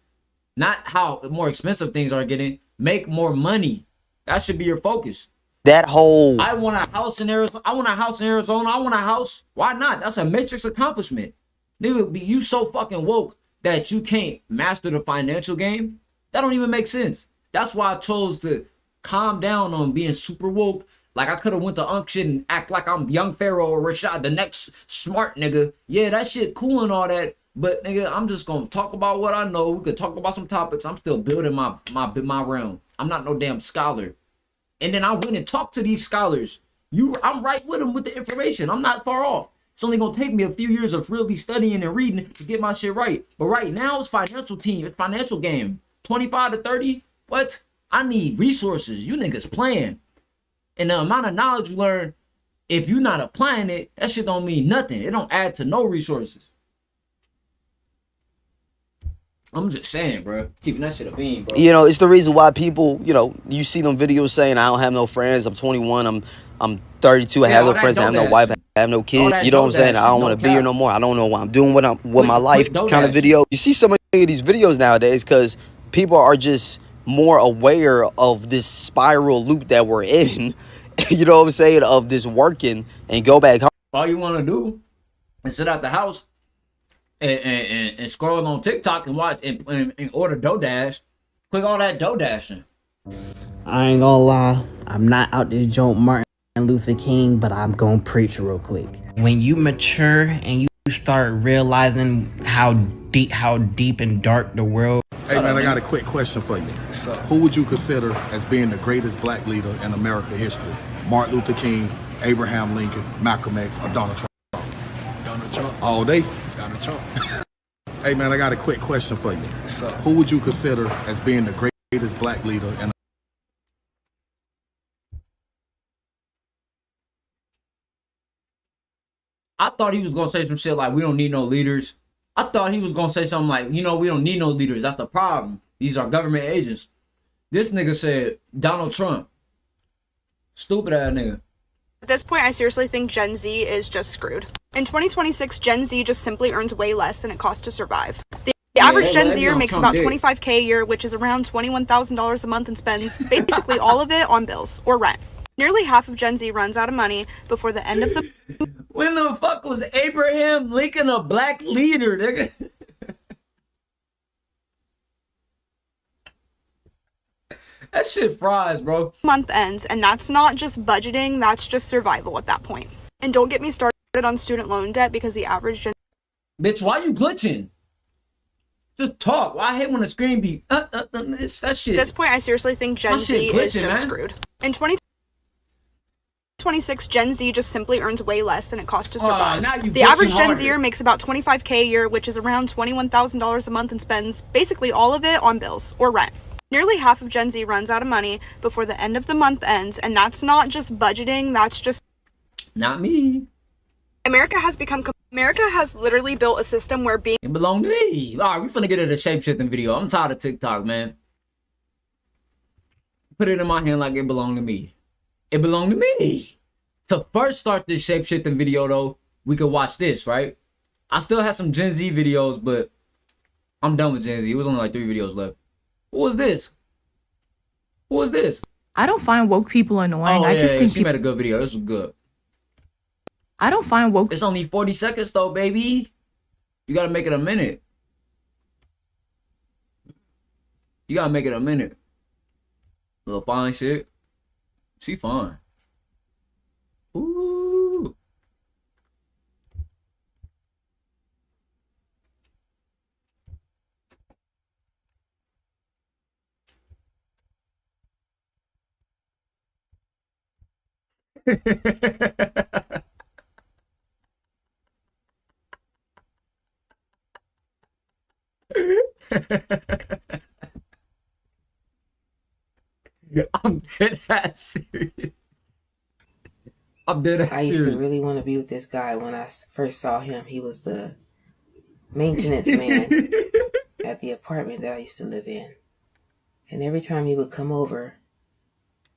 Not how more expensive things are getting. Make more money. That should be your focus. That whole... I want a house in Arizona. I want a house. Why not? That's a matrix accomplishment. Nigga, you so fucking woke that you can't master the financial game. That don't even make sense. That's why I chose to calm down on being super woke. Like I could have went to Unk shit and act like I'm young Pharaoh or Rashad, the next smart nigga. Yeah, that shit cool and all that. But nigga, I'm just gonna talk about what I know. We could talk about some topics. I'm still building my realm. I'm not no damn scholar. And then I went and talked to these scholars. I'm right with them with the information. I'm not far off. It's only gonna take me a few years of really studying and reading to get my shit right. But right now it's financial team. It's financial game. 25 to 30. What? I need resources. You niggas playing. And the amount of knowledge you learn, if you're not applying it, that shit don't mean nothing. It don't add to no resources. I'm just saying, bro. Keeping that shit a bean, bro. It's the reason why people, you see them videos saying, I don't have no friends. I'm 21. I'm 32. I have no friends. I have no wife. I have no kids. You know what I'm saying? I don't want to be here no more. I don't know what I'm doing with my life kind of video. You see so many of these videos nowadays because people are just more aware of this spiral loop that we're in, you know what I'm saying, of this working and go back home. All you want to do is sit at the house and scroll on TikTok and watch and order DoorDash. Click all that DoorDashing. I ain't gonna lie, I'm not out to joke Martin Luther King, but I'm gonna preach real quick. When you mature and you start realizing how deep and dark the world. Hey man, I got a quick question for you. Who would you consider as being the greatest black leader in American history? Martin Luther King, Abraham Lincoln, Malcolm X, or Donald Trump? Donald Trump. All day? Donald Trump. Hey man, I got a quick question for you. Who would you consider as being the greatest black leader in I thought he was going to say some shit like, we don't need no leaders. I thought he was going to say something like, we don't need no leaders. That's the problem. These are government agents. This nigga said Donald Trump. Stupid ass nigga. At this point, I seriously think Gen Z is just screwed. In 2026, Gen Z just simply earns way less than it costs to survive. The average Gen Zer makes about $25K a year, which is around $21,000 a month, and spends basically all of it on bills or rent. Nearly half of Gen Z runs out of money before the end of the... When the fuck was Abraham Lincoln a black leader, nigga? That shit fries, bro. Month ends, and that's not just budgeting, that's just survival at that point. And don't get me started on student loan debt because the average Gen... Bitch, why you glitching? Just talk. Well, I hate when the screen be it's that shit. At this point, I seriously think Gen Z is just screwed. In 2026, Gen Z just simply earns way less than it costs to survive. The average Gen Zer makes about $25K a year, which is around $21,000 a month, and spends basically all of it on bills or rent. Nearly half of Gen Z runs out of money before the end of the month ends, and that's not just budgeting, that's just... Not me. America has literally built a system where being... It belong to me. All right, we finna get into the shape-shifting video. I'm tired of TikTok, man. Put it in my hand like it belonged to me. It belonged to me. To first start this shape-shifting video, though, we could watch this, right? I still have some Gen Z videos, but I'm done with Gen Z. It was only like 3 videos left. Who was this? Who was this? I don't find woke people annoying. Oh, I just think she made a good video. This was good. I don't find woke... It's only 40 seconds, though, baby. You gotta make it a minute. You gotta make it a minute. Little fine shit. She fine. Ooh. I'm dead ass serious. I'm dead ass serious. I used to really want to be with this guy when I first saw him. He was the maintenance man at the apartment that I used to live in. And every time he would come over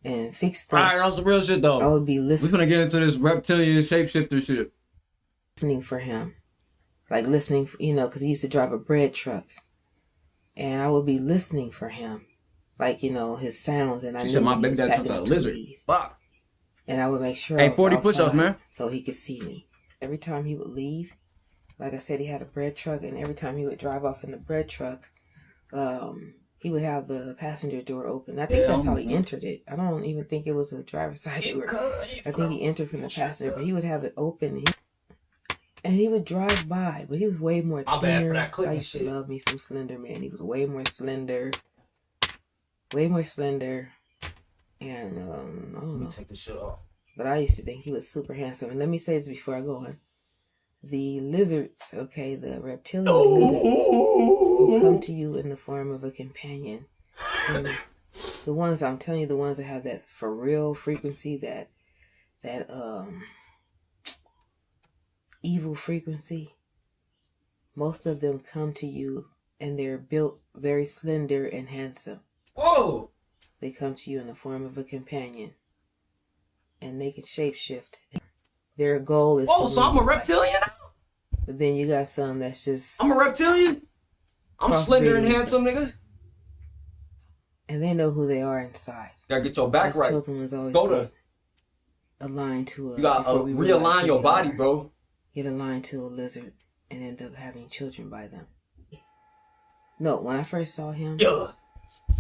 and fix stuff, alright, on some real shit though, I would be listening. We're gonna get into this reptilian shapeshifter shit. Listening for him. Like listening, you know, because he used to drive a bread truck. And I would be listening for him. Like, you know, his sounds. And I knew my baby dad took a lizard. Fuck. And I would make sure hey, I was 40 push-ups, man. So he could see me. Every time he would leave, like I said, he had a bread truck. And every time he would drive off in the bread truck, he would have the passenger door open. I think that's how he entered it. I don't even think it was a driver's side door. I think he entered from the passenger, but he would have it open. And he would drive by, but he was way more thinner. I used to love me some Slender Man. He was way more slender. And I don't know. Take the shit off. But I used to think he was super handsome. And let me say this before I go on. The lizards, okay, the reptilian lizards will come to you in the form of a companion. And the ones, I'm telling you, the ones that have that for real frequency, that evil frequency, most of them come to you and they're built very slender and handsome. Whoa! They come to you in the form of a companion. And they can shapeshift. Their goal is so I'm a reptilian now? But then you got some that's just... I'm a reptilian? I'm slender and handsome, nigga. And they know who they are inside. Gotta get your back right. Children was always go to... aligned to a... You gotta realign your body, bro. Get aligned to a lizard and end up having children by them. No, when I first saw him,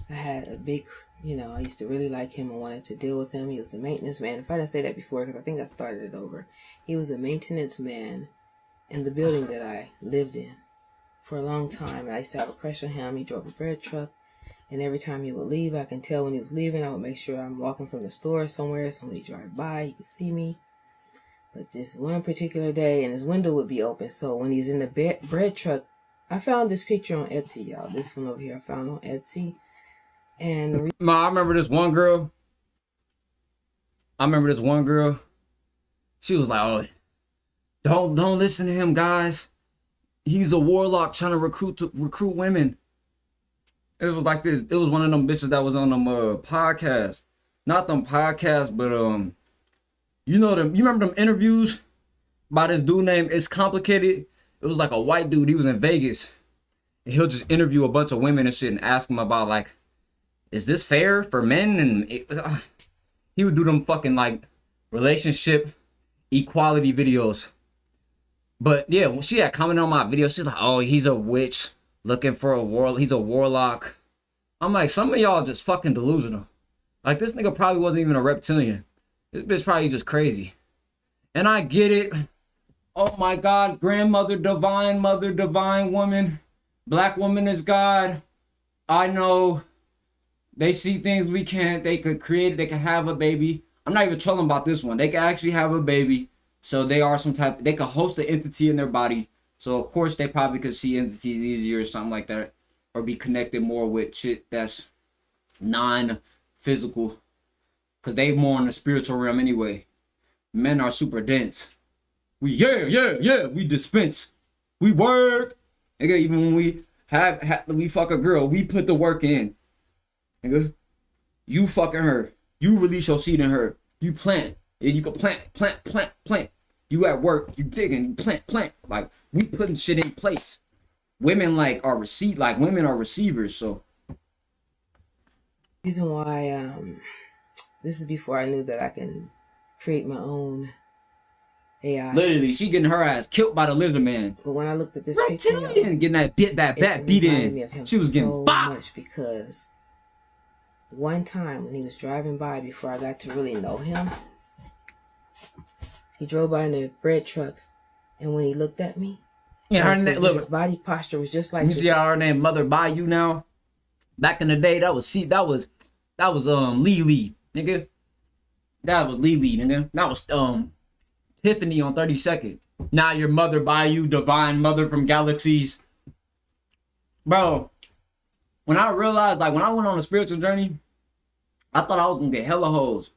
I had a big, you know, I used to really like him. I wanted to deal with him. He was the maintenance man. If I didn't say that before, because I think I started it over. He was a maintenance man in the building that I lived in for a long time. And I used to have a crush on him. He drove a bread truck. And every time he would leave, I can tell when he was leaving. I would make sure I'm walking from the store somewhere. Somebody drive by, he could see me. But this one particular day, and his window would be open. So when he's in the bread truck, I found this picture on Etsy, y'all. This one over here I found on Etsy. And I remember this one girl. She was like, "Oh, don't listen to him, guys. He's a warlock trying to recruit women." It was like this. It was one of them bitches that was on them podcasts. Not them podcasts, but you know them. You remember them interviews by this dude named It's Complicated? It was like a white dude. He was in Vegas. And he'll just interview a bunch of women and shit and ask them about like, is this fair for men? And he would do them fucking like relationship equality videos. But yeah, when she had commented on my video, she's like, "Oh, he's a witch looking for a warlock. He's a warlock." I'm like, some of y'all just fucking delusional. Like, this nigga probably wasn't even a reptilian. This bitch probably just crazy. And I get it. Oh my God, grandmother, divine mother, divine woman. Black woman is God. I know they see things we can't. They could create it. They can have a baby. I'm not even trolling about this one. They can actually have a baby. So they are some type. They could host an entity in their body. So of course they probably could see entities easier or something like that, or be connected more with shit that's non-physical, because they more in the spiritual realm anyway. Men are super dense. We we dispense. We work. Nigga, even when we we fuck a girl, we put the work in. Nigga, you fucking her. You release your seed in her. You plant. And you can plant. You at work, you digging, you plant. Like, we putting shit in place. Women women are receivers, so. Reason why this is before I knew that I can create my own AI. Literally, she getting her ass killed by the lizard man. But when I looked at this picture, getting that back beat in. She was getting much because one time when he was driving by before I got to really know him, he drove by in a bread truck, and when he looked at me, his body posture was just like you see how her name Mother Bayou now. Back in the day, that was Lee, nigga. That was Lee, nigga. That was Tiffany on 32nd. Now your Mother Bayou, divine mother from galaxies. Bro, when I realized, like, when I went on a spiritual journey, I thought I was gonna get hella hoes.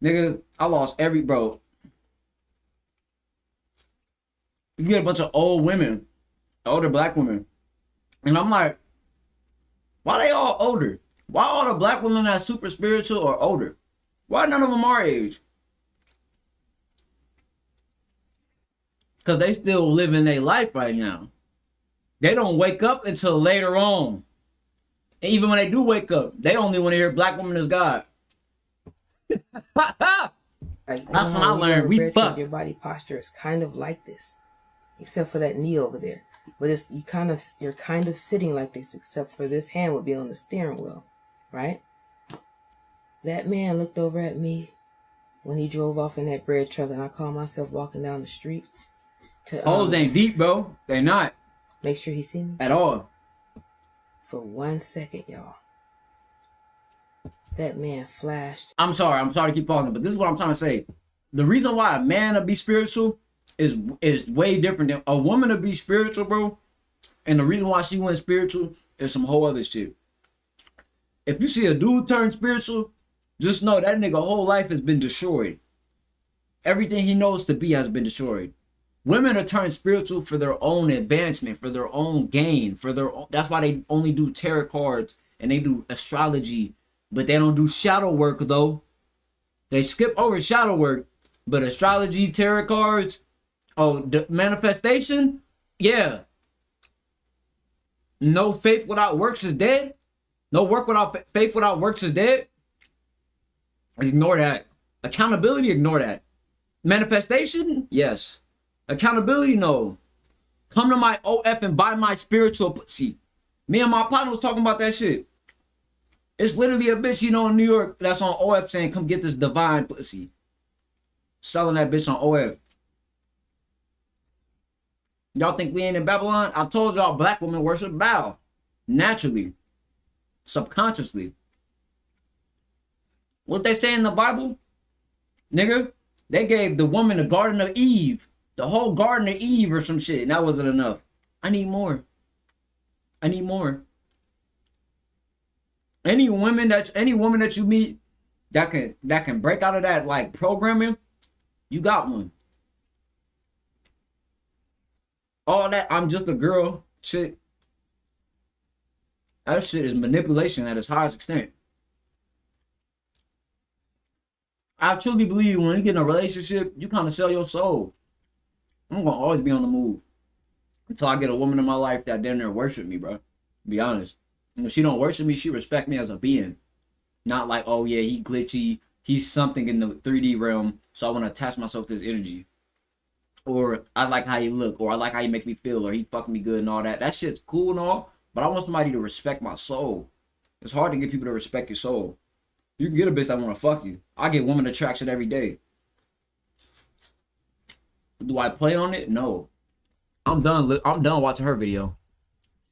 Nigga, I lost bro. You get a bunch of old women, older black women. And I'm like, why they all older? Why all the black women that super spiritual or older? Why none of them our age? Because they still living their life right now. They don't wake up until later on. And even when they do wake up, they only want to hear black woman is God. That's when I learned we fucked. Your body posture is kind of like this, except for that knee over there. But you're kind of sitting like this, except for this hand would be on the steering wheel, right? That man looked over at me when he drove off in that bread truck, and I caught myself walking down the street. Holes ain't deep, bro. They not. Make sure he see me at all. For 1 second, y'all. That man flashed. I'm sorry to keep pausing, but this is what I'm trying to say. The reason why a man to be spiritual is way different than a woman to be spiritual, bro. And the reason why she went spiritual is some whole other shit. If you see a dude turn spiritual, just know that nigga whole life has been destroyed. Everything he knows to be has been destroyed. Women are turned spiritual for their own advancement, for their own gain, that's why they only do tarot cards and they do astrology, but they don't do shadow work though. They skip over shadow work, but astrology, tarot cards, the manifestation, yeah. No faith without works is dead. No work without faith without works is dead. Ignore that. Accountability, ignore that. Manifestation, yes. Accountability, no. Come to my OF and buy my spiritual pussy. Me and my partner was talking about that shit. It's literally a bitch, in New York that's on OF saying, come get this divine pussy. Selling that bitch on OF. Y'all think we ain't in Babylon? I told y'all black women worship Baal. Naturally. Subconsciously. What they say in the Bible? Nigga, they gave the woman the Garden of Eve. The whole Garden of Eve or some shit. And that wasn't enough. I need more. Any woman that you meet that can break out of that like programming, you got one. All that I'm just a girl shit. That shit is manipulation at its highest extent. I truly believe when you get in a relationship, you kind of sell your soul. I'm gonna always be on the move until I get a woman in my life that damn near worship me, bro. Be honest. And if she don't worship me, she respect me as a being. Not like, oh yeah, he glitchy, he's something in the 3D realm, so I want to attach myself to his energy. Or I like how you look, or I like how you make me feel, or he fuck me good and all that. That shit's cool and all, but I want somebody to respect my soul. It's hard to get people to respect your soul. You can get a bitch that want to fuck you. I get woman attraction every day. Do I play on it? No. I'm done watching her video.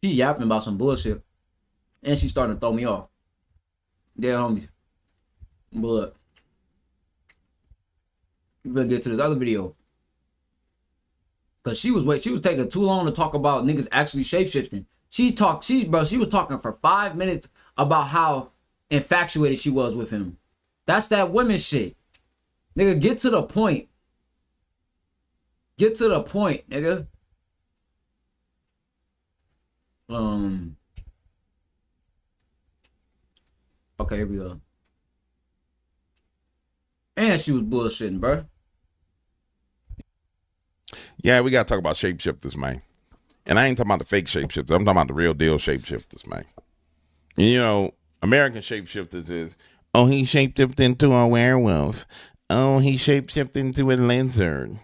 She yapping about some bullshit. And she starting to throw me off. Yeah, homies. But we better get to this other video. Cause she was taking too long to talk about niggas actually shapeshifting. She was talking for 5 minutes about how infatuated she was with him. That's that women shit. Nigga, get to the point. Get to the point, nigga. Okay, here we go. And she was bullshitting, bro. Yeah, we gotta talk about shapeshifters, man. And I ain't talking about the fake shapeshifters. I'm talking about the real deal shapeshifters, man. And, you know, American shapeshifters is, oh, he shapeshifted into a werewolf. Oh, he shapeshifted into a lizard.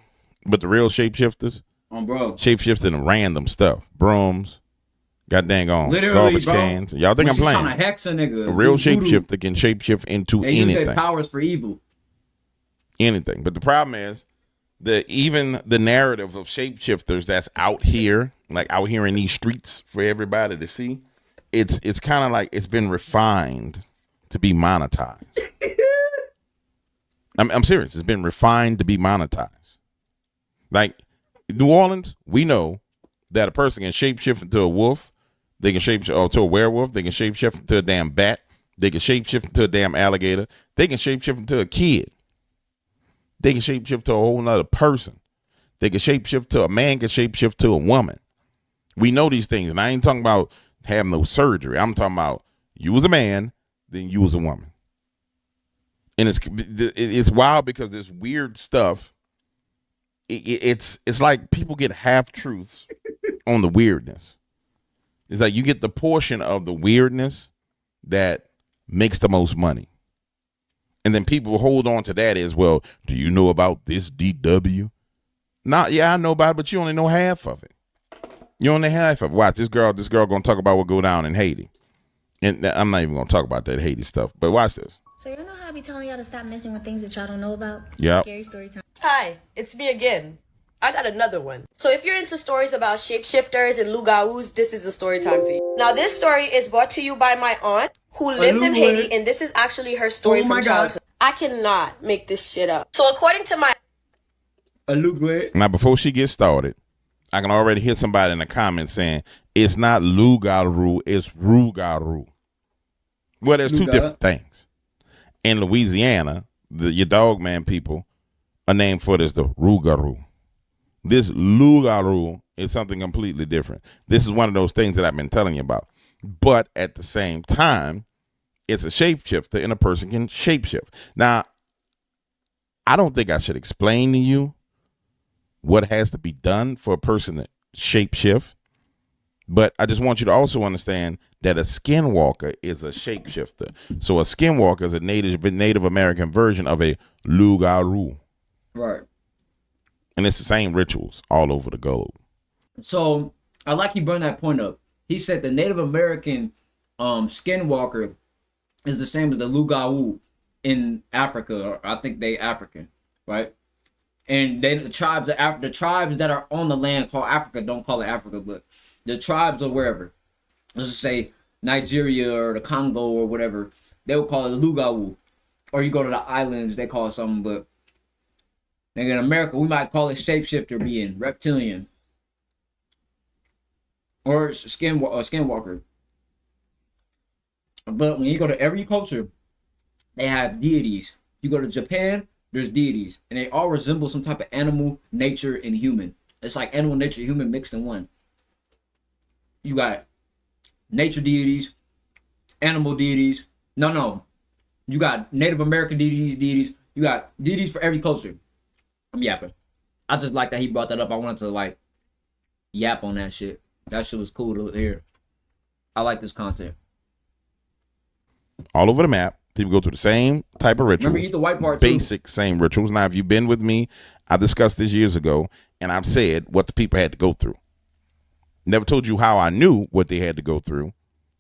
But the real shapeshifters, bro, shapeshifting in random stuff, brooms, god dang on, literally, garbage bro. cans. Y'all think When I'm she playing? trying to hex a nigga. A real do voodoo. shapeshifter can shapeshift into They use anything. their powers for evil. Anything. But the problem is that even the narrative of shapeshifters that's out here, like out here in these streets for everybody to see, it's kind of like it's been refined to be monetized. I'm serious. It's been refined to be monetized. Like New Orleans, we know that a person can shapeshift into a wolf. They can shapeshift to a werewolf. They can shapeshift into a damn bat. They can shapeshift into a damn alligator. They can shapeshift into a kid. They can shapeshift to a whole nother person. They can shapeshift to a man, can shapeshift to a woman. We know these things, and I ain't talking about having no surgery. I'm talking about you was a man, then you was a woman. And it's wild because this weird stuff, it's like people get half-truths on the weirdness. It's like you get the portion of the weirdness that makes the most money. And then people hold on to that as, well, do you know about this DW? Yeah, I know about it, but you only know half of it. You only half of it. Watch, this girl gonna talk about what go down in Haiti. And I'm not even gonna talk about that Haiti stuff, but watch this. So you know how I be telling y'all to stop messing with things that y'all don't know about? Yep. Scary story time. Hi, it's me again. I got another one. So if you're into stories about shapeshifters and loup-garous, this is the story time for you. Now this story is brought to you by my aunt who lives in Haiti, and this is actually her story from childhood. I cannot make this shit up. So according to my Now before she gets started, I can already hear somebody in the comments saying it's not loup-garou, it's rougarou. Well, there's two different things. In Louisiana, your dogman people are named for this, the rougarou. This loup-garou is something completely different. This is one of those things that I've been telling you about. But at the same time, it's a shapeshifter, and a person can shapeshift. Now, I don't think I should explain to you what has to be done for a person to shapeshift. But I just want you to also understand that a skinwalker is a shapeshifter. So a skinwalker is a Native American version of a loup-garou. Right. And it's the same rituals all over the globe. So I like you bring that point up. He said the Native American skinwalker is the same as the loup-garou in Africa, or I think they African, right? And then the tribes that are on the land called Africa don't call it Africa, but the tribes or wherever, let's just say Nigeria or the Congo or whatever, they would call it loup-garou. Or you go to the islands, they call it something, but in America, we might call it shapeshifter, being reptilian, or skinwalker. But when you go to every culture, they have deities. You go to Japan, there's deities, and they all resemble some type of animal, nature, and human. It's like animal, nature, human mixed in one. You got nature deities, animal deities. No. You got Native American deities. You got deities for every culture. I'm yapping. I just like that he brought that up. I wanted to yap on that shit. That shit was cool to hear. I like this content. All over the map, people go through the same type of rituals. Remember, eat the white part too. Basic same rituals. Now, if you've been with me, I discussed this years ago, and I've said what the people had to go through. Never told you how I knew what they had to go through.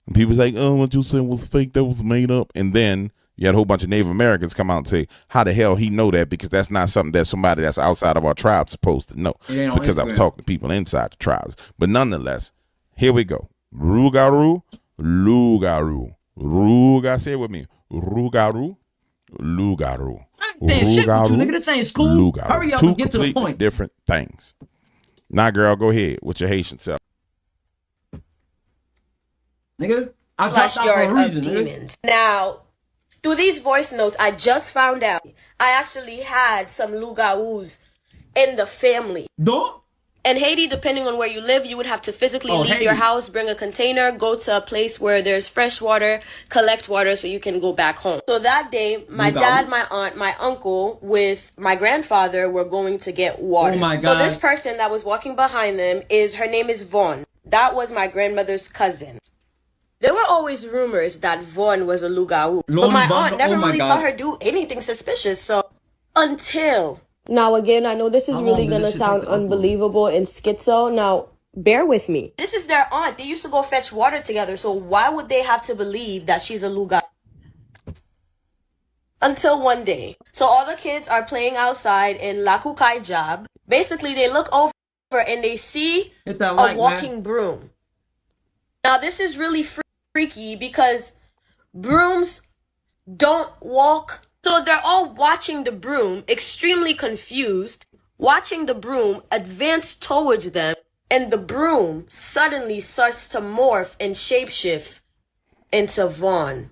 And people say, oh, what you said was fake, that was made up. And then you had a whole bunch of Native Americans come out and say, how the hell he know that? Because that's not something that somebody that's outside of our tribe supposed to know. Because I was talking to people inside the tribes. But nonetheless, here we go. Rugaru, Lugaru. Ruga, say it with me. Rugaru, Lugaru. Damn shit with you, nigga. This ain't school. Lugaru. Hurry up Two and get to the completely point. different things. Now, girl, go ahead with your Haitian self. Nigga, I Slash dropped out for yard a of reason, nigga. demons. Now, through these voice notes, I just found out I actually had some Lugaus in the family. Don't. In Haiti, depending on where you live, you would have to physically leave Haiti. your house, bring a container, go to a place where there's fresh water, collect water so you can go back home. So that day, my dad, my aunt, my uncle, with my grandfather were going to get water. Oh my God. So this person that was walking behind them her name is Vaughn. That was my grandmother's cousin. There were always rumors that Vaughn was a Lugau, but my aunt never really saw her do anything suspicious. So until now, again, I know this is really gonna sound unbelievable and schizo. Now, bear with me. This is their aunt. They used to go fetch water together. So why would they have to believe that she's a Lugau? Until one day, so all the kids are playing outside in Lakukai job. Basically, they look over and they see a walking broom. Now, this is really freaky because brooms don't walk. So they're all watching the broom, extremely confused, watching the broom advance towards them, and the broom suddenly starts to morph and shapeshift into Vaughn,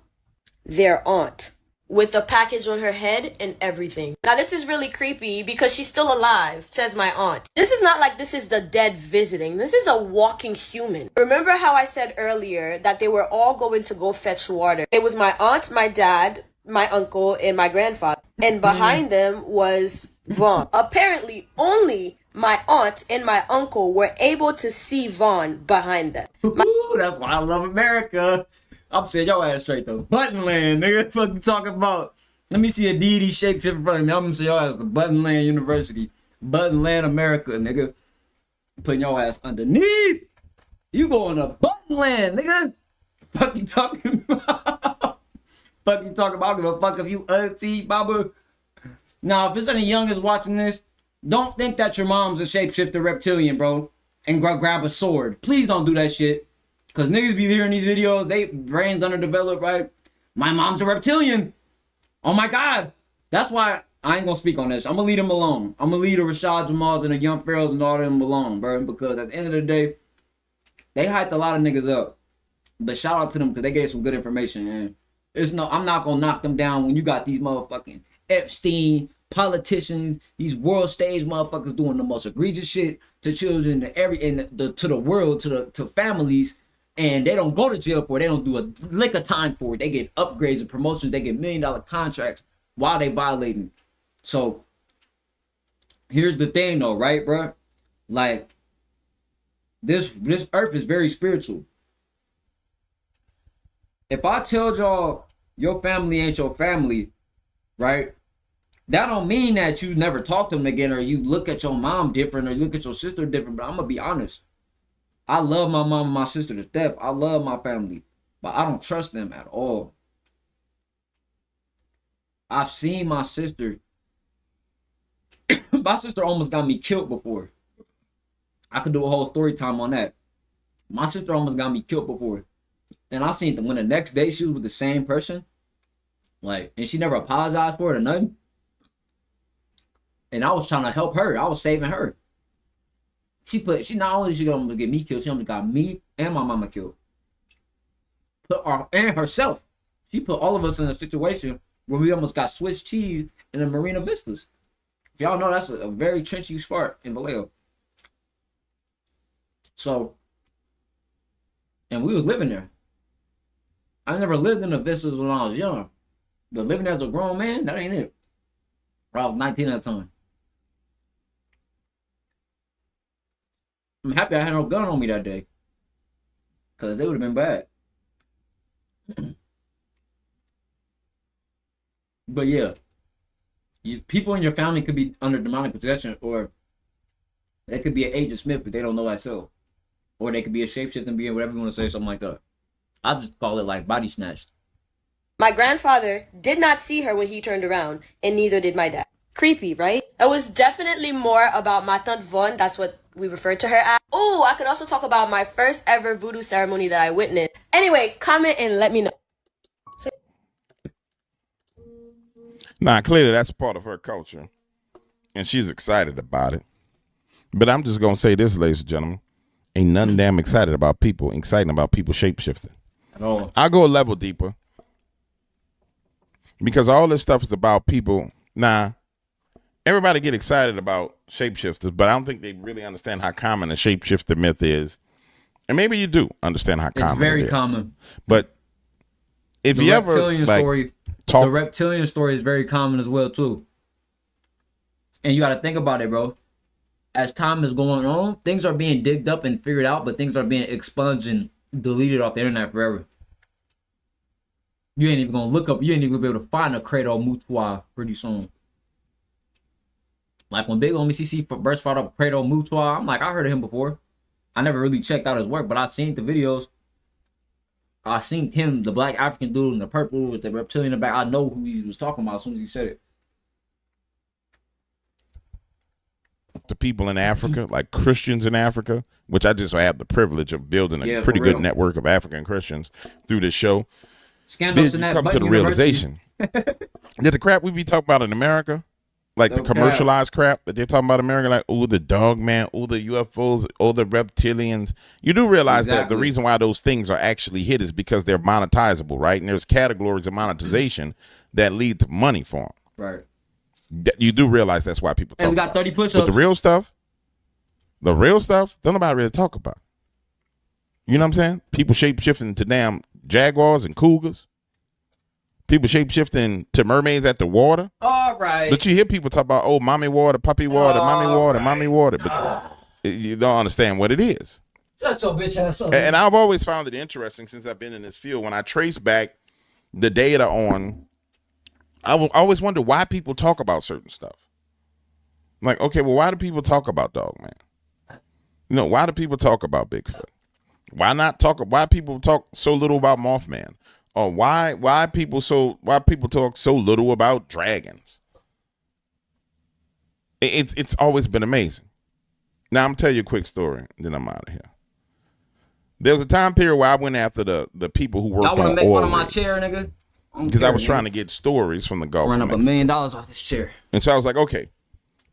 their aunt, with a package on her head and everything. Now, this is really creepy because she's still alive, says my aunt. This is not like this is the dead visiting. This is a walking human. Remember how I said earlier that they were all going to go fetch water? It was my aunt, my dad, my uncle, and my grandfather. And behind them was Vaughn. Apparently, only my aunt and my uncle were able to see Vaughn behind them. That's why I love America. I'm saying your ass straight though. Buttonland, nigga. Fuck you talking about? Let me see a deity shapeshift in front of me. I'm gonna say your ass the Buttonland University. Buttonland America, nigga. Putting your ass underneath. You going to Buttonland, nigga. Fuck you talking about? Fuck you talking about? I don't give a fuck if you auntie, baba. Now, if it's any youngest watching this, don't think that your mom's a shapeshifter reptilian, bro. And grab a sword. Please don't do that shit. Cause niggas be hearing these videos, they brains underdeveloped, right? My mom's a reptilian. Oh my God. That's why I ain't gonna speak on this. I'm gonna leave them alone. I'm gonna leave the Rashad Jamals and the Young Pharaohs and all them alone, bro. Because at the end of the day, they hyped a lot of niggas up. But shout out to them because they gave some good information, man. I'm not gonna knock them down when you got these motherfucking Epstein politicians, these world stage motherfuckers doing the most egregious shit to children, to the world, to families. And they don't go to jail for it. They don't do a lick of time for it. They get upgrades and promotions. They get $1 million contracts while they violating. So here's the thing though, right, bro? Like this earth is very spiritual. If I tell y'all your family ain't your family, right? That don't mean that you never talk to them again or you look at your mom different or you look at your sister different. But I'm gonna be honest. I love my mom and my sister to death. I love my family, but I don't trust them at all. I've seen my sister. My sister almost got me killed before. I could do a whole story time on that. My sister almost got me killed before. And I seen them when the next day she was with the same person. Like, and she never apologized for it or nothing. And I was trying to help her. I was saving her. She not only she gonna get me killed, she almost got me and my mama killed. And herself. She put all of us in a situation where we almost got Swiss cheese in the Marina Vistas. If y'all know, that's a very trenchy spot in Vallejo. So, and we was living there. I never lived in the Vistas when I was young. But living as a grown man, that ain't it. I was 19 at the time. I'm happy I had no gun on me that day. Because they would have been bad. But yeah. People in your family could be under demonic possession. Or they could be an Agent Smith, but they don't know that so. Or they could be a shapeshift and be whatever you want to say, something like that. I just call it like body snatched. My grandfather did not see her when he turned around, and neither did my dad. Creepy, right? It was definitely more about my Tante Vaughn. That's what we refer to her as. Ooh, I could also talk about my first ever voodoo ceremony that I witnessed. Anyway, comment and let me know. Now, clearly that's a part of her culture, and she's excited about it. But I'm just going to say this, ladies and gentlemen. Ain't nothing damn exciting about people shapeshifting. At all. I'll go a level deeper. Because all this stuff is about people. Nah, everybody get excited about shapeshifters, but I don't think they really understand how common a shapeshifter myth is. And maybe you do understand how common it's very it is. common. But if the you ever the reptilian story is very common as well too. And you got to think about it, bro. As time is going on, things are being digged up and figured out, but things are being expunged and deleted off the internet forever. You ain't even gonna look up. You ain't even gonna be able to find a Credo Mutua pretty soon. Like when Big Homie CC first brought up Credo Mutua, I'm like, I heard of him before. I never really checked out his work, but I seen the videos. I seen him, the black African dude in the purple with the reptilian in the back. I know who he was talking about as soon as he said it. To people in Africa, like Christians in Africa, which I just have the privilege of building a pretty good network of African Christians through this show. Scandals Then you come to the realization that the crap we be talking about in America, like the commercialized crap that they're talking about in America, like, oh, the dog man, oh, the UFOs, oh, the reptilians. You do realize that the reason why those things are actually hit is because they're monetizable, right? And there's categories of monetization that lead to money for them. Right. You do realize that's why people talk and we got about 30 push-ups. But the real stuff, don't nobody really talk about. You know what I'm saying? People shape-shifting to damn jaguars and cougars. People shape-shifting to mermaids at the water. All right. But you hear people talk about, oh, mommy water, puppy water, mommy water, mommy water. But you don't understand what it is. Shut your bitch ass up. And I've always found it interesting since I've been in this field. When I trace back the data on, I will always wonder why people talk about certain stuff. Like, okay, well, why do people talk about Dog Man? You know, why do people talk about Bigfoot? Why people talk so little about Mothman? Or why people talk so little about dragons? It's always been amazing. Now I'm gonna tell you a quick story, then I'm out of here. There was a time period where I went after the people who worked on oil. Y'all wanna make fun of my chair, nigga? Because I was trying to get stories from the Gulf. Run up $1 million off this chair. And so I was like, okay,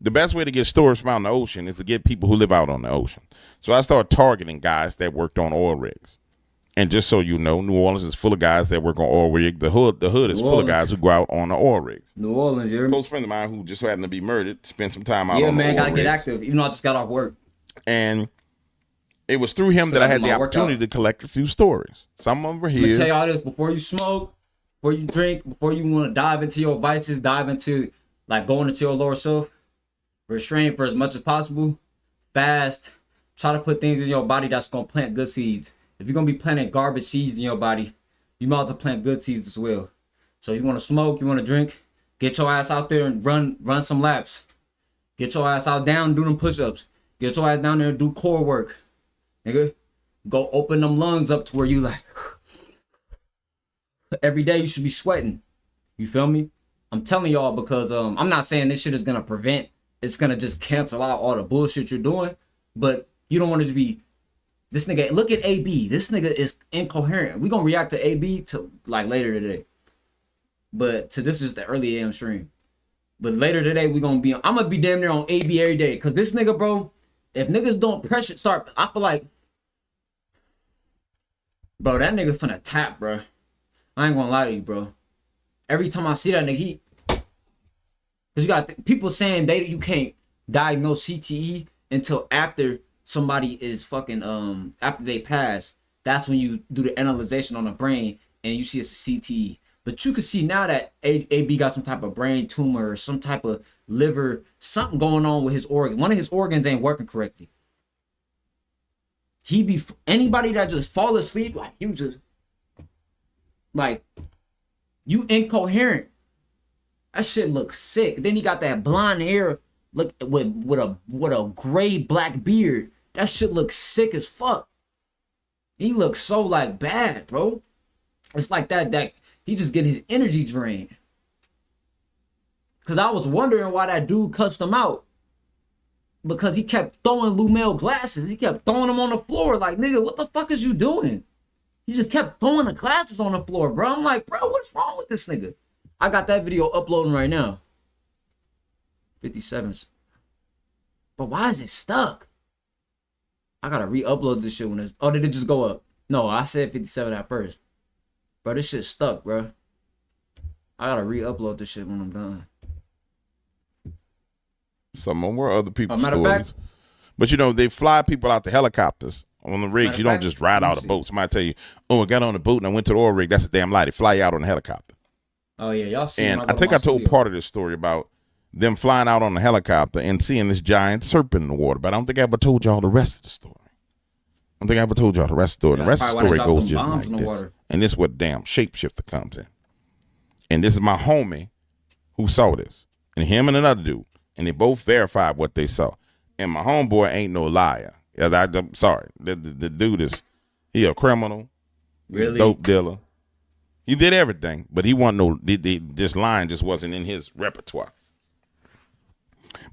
the best way to get stories from out in the ocean is to get people who live out on the ocean. So I started targeting guys that worked on oil rigs. And just so you know, New Orleans is full of guys that work on oil rigs. The hood is full of guys who go out on the oil rigs. New Orleans, you're a close friend of mine who just happened to be murdered, spent some time out on the oil rigs. Yeah, man, gotta get active. Even though I just got off work. And it was through him that I had the opportunity to collect a few stories. Some of them were his. Let me tell y'all this, before you smoke, before you drink, before you want to dive into your vices, dive into, like, going into your lower self, restrain for as much as possible, fast, try to put things in your body that's going to plant good seeds. If you're going to be planting garbage seeds in your body, you might as well plant good seeds as well. So you want to smoke, you want to drink, get your ass out there and run some laps. Get your ass out down, do them push-ups. Get your ass down there and do core work. Nigga, go open them lungs up to where you like... Every day you should be sweating. You feel me? I'm telling y'all because I'm not saying this shit is gonna prevent. It's gonna just cancel out all the bullshit you're doing. But you don't want it to be. This nigga, look at AB. This nigga is incoherent. We gonna react to AB to like later today. But to this is the early AM stream. But later today we gonna be. I'm gonna be damn near on AB every day. Cause this nigga, bro. If niggas don't pressure start, I feel like, bro, that nigga finna tap, bro. I ain't gonna lie to you, bro. Every time I see that nigga, cause you got people saying you can't diagnose CTE until after somebody is fucking after they pass. That's when you do the analyzation on the brain and you see it's a CTE. But you can see now that AB got some type of brain tumor or some type of liver, something going on with his organ. One of his organs ain't working correctly. Anybody that just fall asleep, like he was just. Like, you incoherent. That shit looks sick. Then he got that blonde hair, look with a gray black beard. That shit looks sick as fuck. He looks so like bad, bro. It's like that he just getting his energy drained. Cause I was wondering why that dude cussed him out. because he kept throwing Lumel glasses. He kept throwing them on the floor. Like, nigga, what the fuck is you doing? He just kept throwing the glasses on the floor, bro. I'm like, bro, what's wrong with this nigga? I got that video uploading right now. 57s. But why is it stuck? I gotta re-upload this shit when it's... Oh, did it just go up? No, I said 57 at first. Bro, this shit stuck, bro. I gotta re-upload this shit when I'm done. Some more other people's matter of stories. fact, But you know, they fly people out the helicopters on the rigs. Matter You of don't fact, just ride let me out a see. boat. Somebody tell you, oh, I got on the boat and I went to the oil rig. That's a damn lie. They fly you out on a helicopter. oh yeah, y'all see. And I think I told part of this story about them flying out on the helicopter and seeing this giant serpent in the water. But I don't think I ever told y'all the rest of the story. I don't think I ever told y'all the rest of the story. The rest of the story goes just like this. Water. And this is what damn Shapeshifter comes in. And this is my homie who saw this. And him and another dude. And they both verified what they saw. And my homeboy ain't no liar. I'm sorry. The dude is, he a criminal. Really? He's a dope dealer. He did everything. But he wasn't no, this line just wasn't in his repertoire.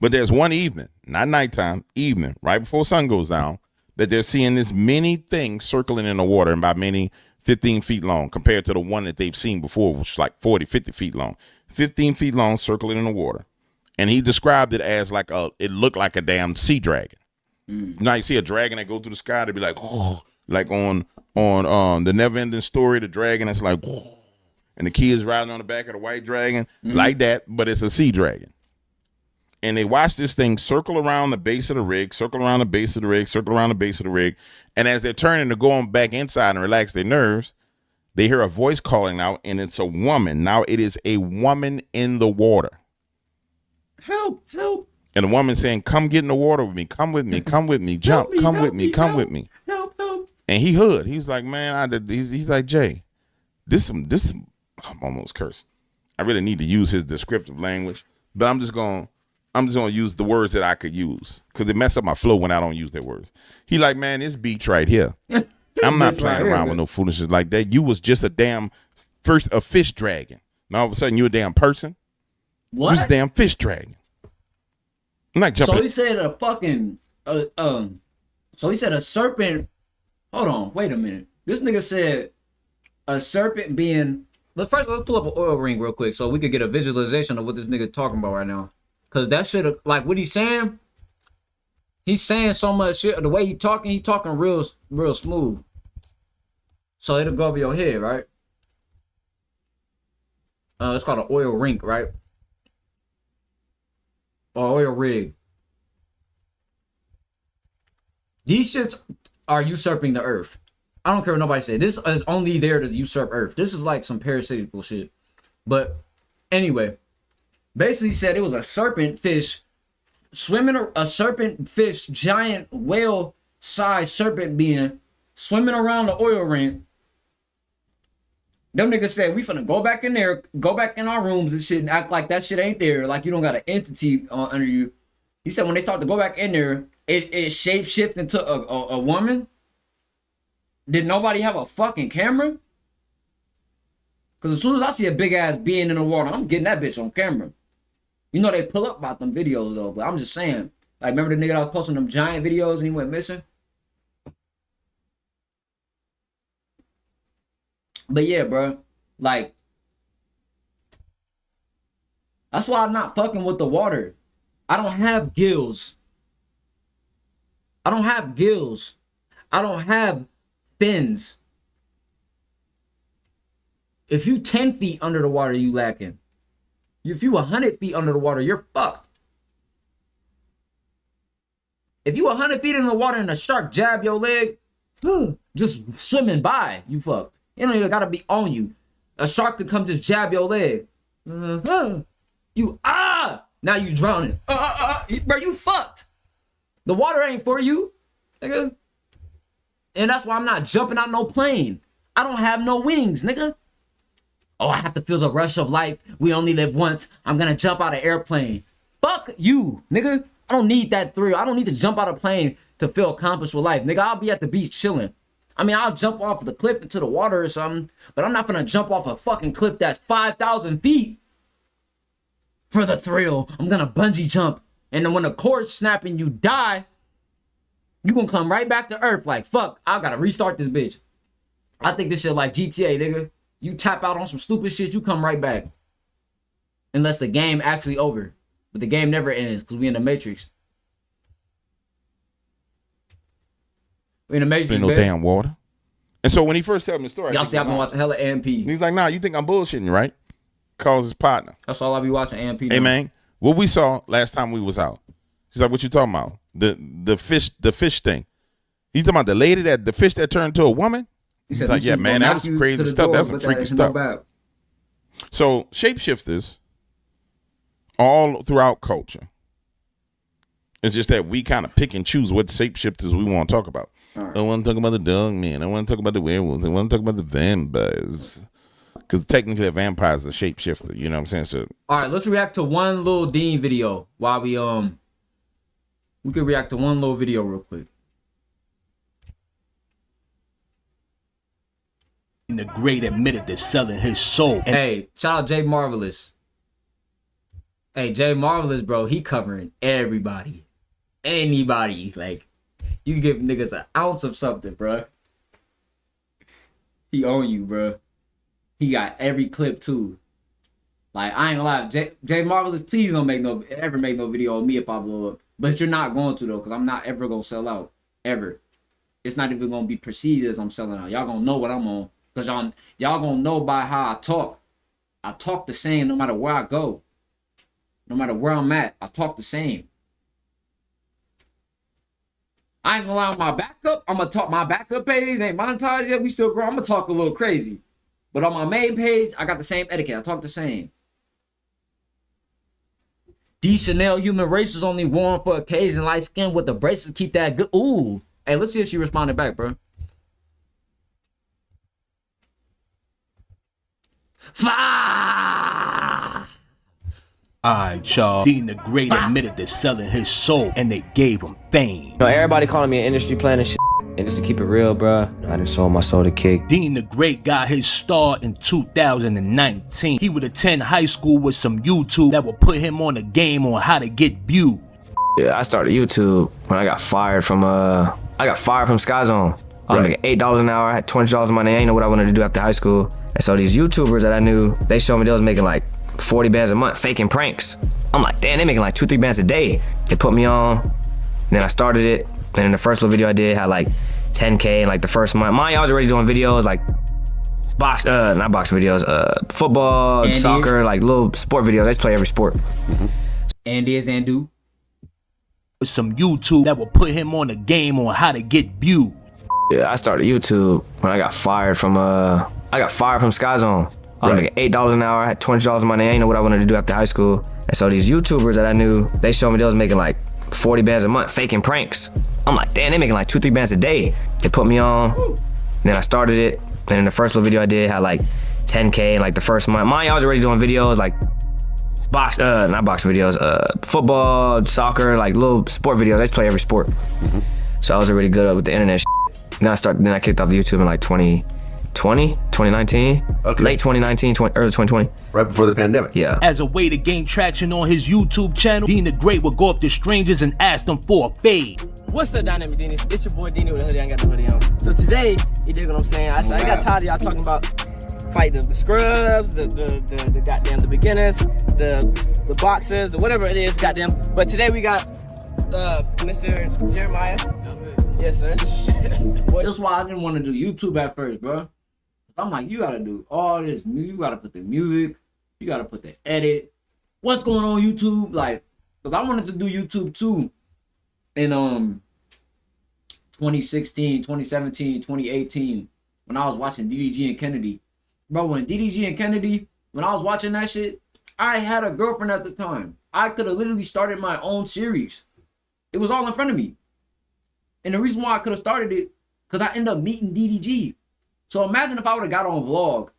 But there's one evening, not nighttime, evening, right before sun goes down, that they're seeing this many things circling in the water, and by many 15 feet long compared to the one that they've seen before, which is like 40, 50 feet long. 15 feet long circling in the water. And he described it as like it looked like a damn sea dragon. Now you see a dragon that go through the sky, to be like, oh, like on the Never Ending Story, the dragon that's like, oh, and the kids riding on the back of the white dragon, like that, but it's a sea dragon. And they watch this thing circle around the base of the rig, circle around the base of the rig, circle around the base of the rig. And as they're turning to go on back inside and relax their nerves, they hear a voice calling out, and it's a woman. Now it is a woman in the water. Help, help. And the woman saying, come get in the water with me. Come with me. Come with me. Jump. Me, come help with me. me, Come help, with me. Help, help. And he hood. He's like, man, he's like, Jay, this I'm almost cursed. I really need to use his descriptive language, but I'm just going to use the words that I could use because it mess up my flow when I don't use their words. He like, man, this beach right here. I'm not playing around with no foolishness like that. You was just a fish dragon. Now all of a sudden you a damn person. What? You was a damn fish dragon. I'm not jumping. So he said a fucking so he said a serpent. Hold on, wait a minute. This nigga said a serpent being. But first, let's pull up an oil ring real quick so we could get a visualization of what this nigga talking about right now. Cause that shit, like what he's saying so much shit. The way he talking real smooth. So it'll go over your head, right? It's called an oil rink, right? Or oil rig. These shits are usurping the earth. I don't care what nobody say. This is only there to usurp earth. This is like some parasitical shit. But anyway, basically said it was a serpent fish swimming, a serpent fish, giant whale-sized serpent being swimming around the oil ring. Them niggas said, we finna go back in there, go back in our rooms and shit and act like that shit ain't there. Like you don't got an entity under you. He said when they start to go back in there, it shape-shift into a woman. Did nobody have a fucking camera? Because as soon as I see a big-ass being in the water, I'm getting that bitch on camera. You know they pull up about them videos, though. But I'm just saying. Like, remember the nigga that was posting them giant videos and he went missing? But yeah, bro. Like, that's why I'm not fucking with the water. I don't have gills. I don't have gills. I don't have fins. If you 10 feet under the water, you lacking. If you 100 feet under the water, you're fucked. If you 100 feet in the water and a shark jab your leg, just swimming by, you fucked. You don't even gotta be on you. A shark could come just jab your leg. Now you drowning. Bro, you fucked. The water ain't for you, nigga. And that's why I'm not jumping out no plane. I don't have no wings, nigga. Oh, I have to feel the rush of life. We only live once. I'm gonna jump out of airplane. Fuck you, nigga. I don't need that thrill. I don't need to jump out of plane to feel accomplished with life. Nigga, I'll be at the beach chilling. I mean, I'll jump off the cliff into the water or something, but I'm not gonna jump off a fucking cliff that's 5,000 feet for the thrill. I'm gonna bungee jump And then when the cord snap and you die, you gonna come right back to Earth like, fuck, I gotta restart this bitch. I think this shit like GTA, nigga. You tap out on some stupid shit, you come right back. Unless the game actually over. But the game never ends because we in the Matrix. We in the Matrix, Ain't no damn water. And so when he first told me the story, y'all see I've been watching hella AMP. He's like, nah, you think I'm bullshitting, right? Calls his partner. That's all I be watching AMP. Hey, man, what we saw last time we was out. He's like, what you talking about? The fish thing. He's talking about the fish that turned into a woman? He's like, yeah, man, that was some crazy stuff. That's some freaky stuff. So shapeshifters all throughout culture. It's just that we kind of pick and choose what shapeshifters we want to talk about. Right. I want to talk about the dog man. I want to talk about the werewolves. I want to talk about the vampires. Because technically a vampire is a shapeshifter. You know what I'm saying? So, all right, let's react to one little Dean video while we could react to one little video real quick. The great admitted to selling his soul. Hey, shout out Jay Marvelous. Hey, Jay Marvelous, bro, he covering everybody. Anybody. Like, you give niggas an ounce of something, bro. He own you, bro. He got every clip, too. Like, I ain't gonna lie. Jay Marvelous, please don't ever make no video on me if I blow up. But you're not going to, though, because I'm not ever gonna sell out. Ever. It's not even gonna be perceived as I'm selling out. Y'all gonna know what I'm on. Because y'all gonna know by how I talk. I talk the same no matter where I go. No matter where I'm at, I talk the same. I ain't gonna lie on my backup. I'm gonna talk my backup page. Ain't monetized yet. We still grow. I'm gonna talk a little crazy. But on my main page, I got the same etiquette. I talk the same. D Chanel human race is only worn for occasion. Light skin with the braces keep that good. Ooh. Hey, let's see if she responded back, bro. Alright, y'all. Dean the Great admitted to selling his soul, and they gave him fame. You know, everybody calling me an industry plan and shit. And just to keep it real, bro, I done sold my soul to Kick. Dean the Great got his start in 2019. He would attend high school with some YouTube that would put him on the game on how to get views. Yeah, I started YouTube when I got fired from Sky Zone. I was making $8 an hour. I had $20 in my name. I didn't know what I wanted to do after high school. And so these YouTubers that I knew, they showed me they was making like 40 bands a month, faking pranks. I'm like, damn, they making like 2-3 bands a day. They put me on. Then I started it. And in the first little video I did had like 10K in like the first month. I was already doing videos like not box videos, football, soccer, like little sport videos. I just play every sport. And do. With some YouTube that would put him on the game on how to get views. Yeah, I started YouTube when I got fired from Sky Zone. I was making $8 an hour. I had $20 in my name. I didn't know what I wanted to do after high school. And so these YouTubers that I knew, they showed me they was making like 40 bands a month, faking pranks. I'm like, damn, they making like 2-3 bands a day. They put me on. Then I started it. And in the first little video I did had like 10K in like the first month. I was already doing videos like not box videos, football, soccer, like little sport videos. I just play every sport. So I was already good with the internet shit. Then I kicked off the YouTube in like 2019, late 2019, early 2020. Right before the pandemic. Yeah. As a way to gain traction on his YouTube channel, Dean the Great would go up to strangers and ask them for a fade. What's up, Dynamic Dini? It's your boy Dini with a hoodie. I ain't got the hoodie on. So today, you dig what I'm saying? I got tired of y'all talking about fighting the scrubs, the goddamn the beginners, the boxers, or whatever it is, goddamn. But today we got Mr. Jeremiah. Yes, sir. That's why I didn't want to do YouTube at first, bro. I'm like, you gotta do all this music. You gotta put the music. You gotta put the edit. What's going on YouTube? Like, because I wanted to do YouTube too in 2016, 2017, 2018 when I was watching DDG and Kennedy. Bro, when DDG and Kennedy, when I was watching that shit, I had a girlfriend at the time. I could have literally started my own series. It was all in front of me. And the reason why I could have started it, because I ended up meeting DDG. So imagine if I would have got on vlog,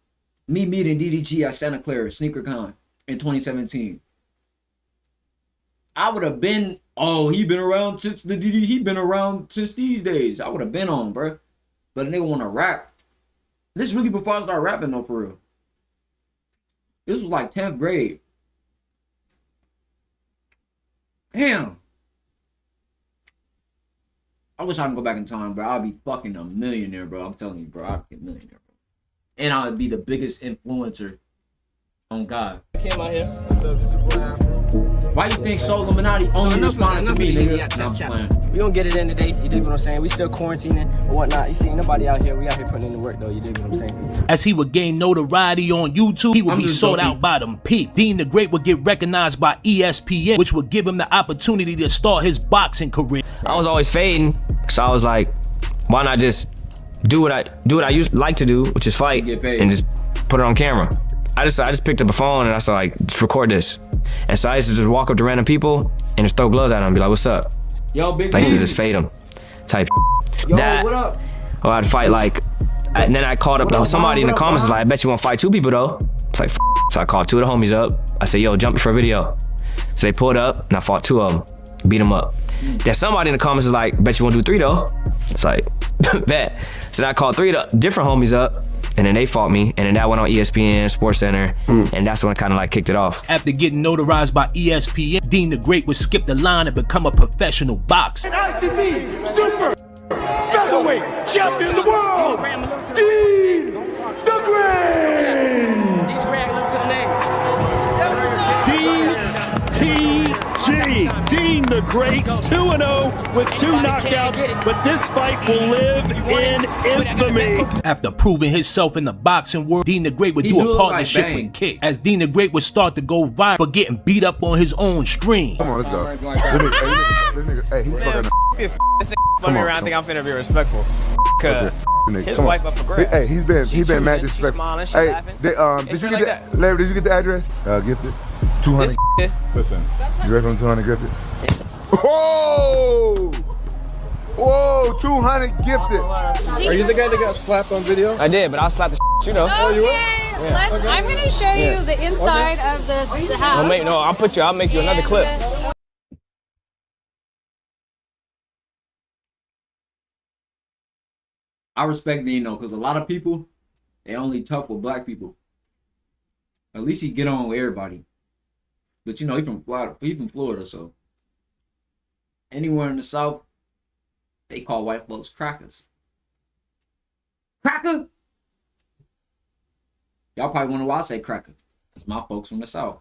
me meeting DDG at Santa Clara, SneakerCon in 2017. I would have been, he been around since the DD, he been around since these days. I would have been on, bro. But a nigga want to rap. This is really before I started rapping though, for real. This was like 10th grade. Damn. I wish I could go back in time, bro. I'd be fucking a millionaire, bro. I'm telling you, bro. I'd be a millionaire, bro. And I would be the biggest influencer on God. Came out here. What's up? Why you think Soul Illuminati only responded to me, nigga? No, I'm playing. We gonna get it in today, you dig what I'm saying? We still quarantining or whatnot. You see, nobody out here. We out here putting in the work though, you dig what I'm saying? As he would gain notoriety on YouTube, he would be sought out by them peeps. Dean the Great would get recognized by ESPN, which would give him the opportunity to start his boxing career. I was always fading, so I was like, why not just do what I used like to do, which is fight, and just put it on camera. I just picked up a phone and I said, like, just record this. And so I used to just walk up to random people and just throw gloves at them and be like, what's up? Yo, big I used to just fade them type. Yo, that, what up? Or I'd fight like, and then I called up somebody in the comments was like, I bet you won't fight two people though. It's like, so I called two of the homies up. I said, yo, jump me for a video. So they pulled up and I fought two of them, beat them up. Then somebody in the comments was like, bet you won't do three though. It's like, bet. So then I called three of the different homies up. And then they fought me, and then that went on ESPN, Sports Center, and that's when I kind of like kicked it off. After getting notarized by ESPN, Dean the Great would skip the line and become a professional boxer. ICB Super Featherweight Champion of the World, Dean the Great! DTG, Dean the Great, 2-0 with 2 knockouts, but this fight will live in infamy. After proving himself in the boxing world, Dean the Great would do a partnership with Kick, as Dean the Great would start to go viral for getting beat up on his own stream. Come on, let's go. This nigga, hey, he's fucking. This nigga fucking around. I think I'm finna be respectful. Cause his wife up for grabs. Hey, he's been mad disrespectful. Hey, did you get that? Larry, did you get the address? Gifted. 200. Listen, you ready from 200 gifted? Whoa! Whoa, 200 gifted. Are you the guy that got slapped on video? I did, but I'll slap the you know. Oh, you will? Yeah. Okay. I'm gonna show you the inside of the house. I'll make you another clip. I respect Dino because a lot of people, they only tough with black people. At least he get on with everybody. But you know, he from Florida, so anywhere in the South, they call white folks crackers. Cracker? Y'all probably wonder why I say cracker. It's my folks from the South.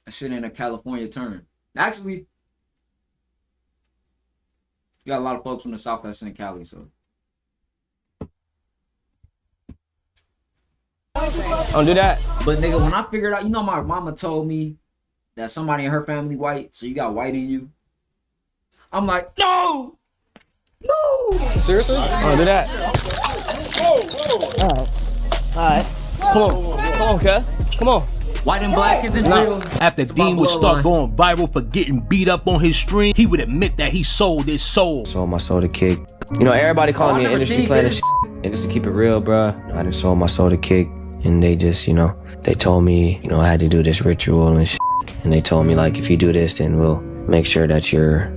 That shit ain't a California term. Actually, you got a lot of folks from the South that's in Cali, so. Don't do that. But nigga, when I figured out, you know, my mama told me that somebody in her family white, so you got white in you. I'm like, no! No! Seriously? Don't do that. Alright. Come on, cuz. Come on. White and black isn't real. After Dean would start going viral for getting beat up on his stream, he would admit that he sold his soul. Sold my soul to Kick. You know, everybody calling me an industry player and just to keep it real, bruh. I done sold my soul to Kick. And they just, you know, they told me, you know, I had to do this ritual and shit. And they told me, like, if you do this, then we'll make sure that you're,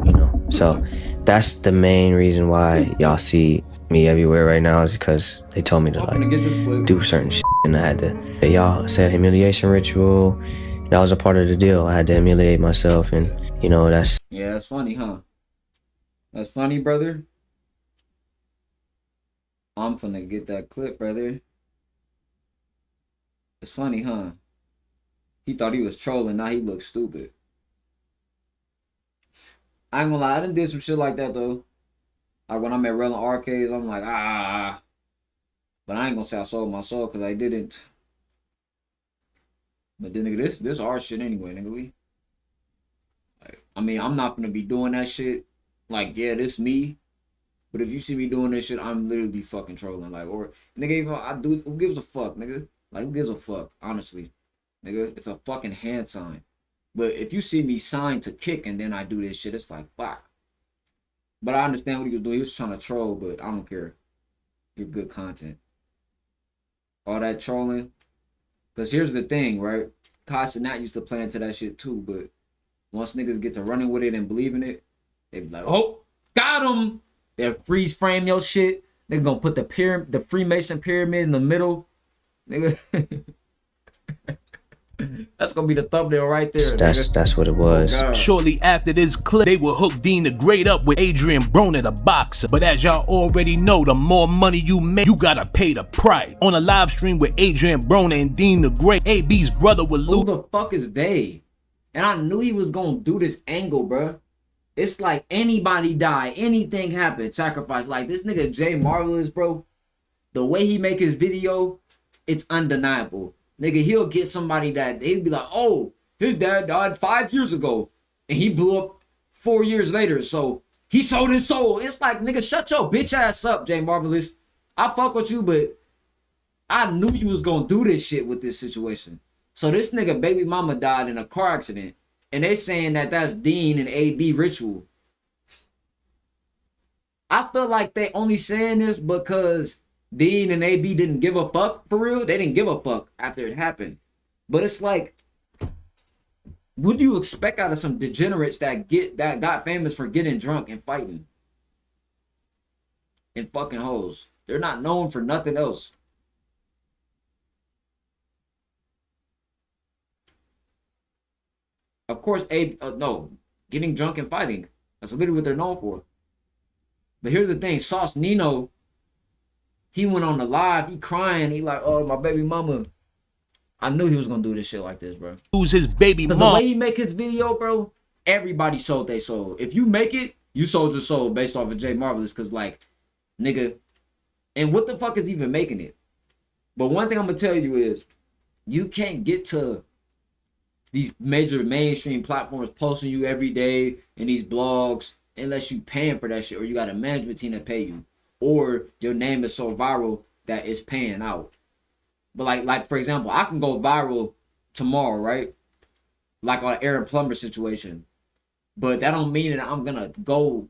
you know. So that's the main reason why y'all see me everywhere right now, is because they told me to, like, do certain shit. And I had to, y'all said humiliation ritual. That was a part of the deal. I had to humiliate myself, and, you know, that's... Yeah, that's funny, huh? That's funny, brother. I'm finna get that clip, brother. It's funny, huh? He thought he was trolling, now he looks stupid. I ain't gonna lie, I done did some shit like that, though. Like, when I'm at Relevant Arcades, I'm like, ah. But I ain't gonna say I sold my soul, because I didn't. But then, nigga, this our shit anyway, nigga. Like, I mean, I'm not gonna be doing that shit. Like, yeah, this me. But if you see me doing this shit, I'm literally fucking trolling. Like, or, nigga, even I do, who gives a fuck, nigga? Like, who gives a fuck, honestly? Nigga, it's a fucking hand sign. But if you see me sign to Kick and then I do this shit, it's like, fuck. But I understand what he was doing. He was trying to troll, but I don't care. You're good content. All that trolling. Because here's the thing, right? Kosh and Nat used to play into that shit too, but once niggas get to running with it and believing it, they be like, oh, got him. They'll freeze frame your shit. They're gonna put the Freemason pyramid in the middle. Nigga. That's gonna be the thumbnail right there. That's what it was. Oh, Shortly after this clip, they would hook Dean the Great up with Adrian Broner, the boxer. But as y'all already know, the more money you make, you gotta pay the price. On a live stream with Adrian Broner and Dean the Great, AB's brother would lose. Who the fuck is they? And I knew he was gonna do this angle, bruh. It's like anybody die, anything happen, sacrifice. Like this nigga Jay Marvelous, bro. The way he make his video, it's undeniable. Nigga, he'll get somebody that he'd be like, oh, his dad died 5 years ago. And he blew up 4 years later. So he sold his soul. It's like, nigga, shut your bitch ass up, Jay Marvelous. I fuck with you, but I knew you was gonna do this shit with this situation. So this nigga baby mama died in a car accident. And they saying that that's Dean and AB ritual. I feel like they only saying this because Dean and AB didn't give a fuck for real. They didn't give a fuck after it happened. But it's like, what do you expect out of some degenerates that got famous for getting drunk and fighting? And fucking hoes. They're not known for nothing else. Of course, getting drunk and fighting. That's literally what they're known for. But here's the thing, Sauce Nino, he went on the live, he crying, he like, oh, my baby mama. I knew he was gonna do this shit like this, bro. Who's his baby mom? The way he make his video, bro, everybody sold their soul. If you make it, you sold your soul based off of Jay Marvelous, cause like, nigga, and what the fuck is even making it? But one thing I'm gonna tell you is, you can't get to these major mainstream platforms posting you every day in these blogs unless you paying for that shit, or you got a management team that pay you, or your name is so viral that it's paying out. But like for example, I can go viral tomorrow, right? Like on Aaron Plumber situation, but that don't mean that I'm gonna go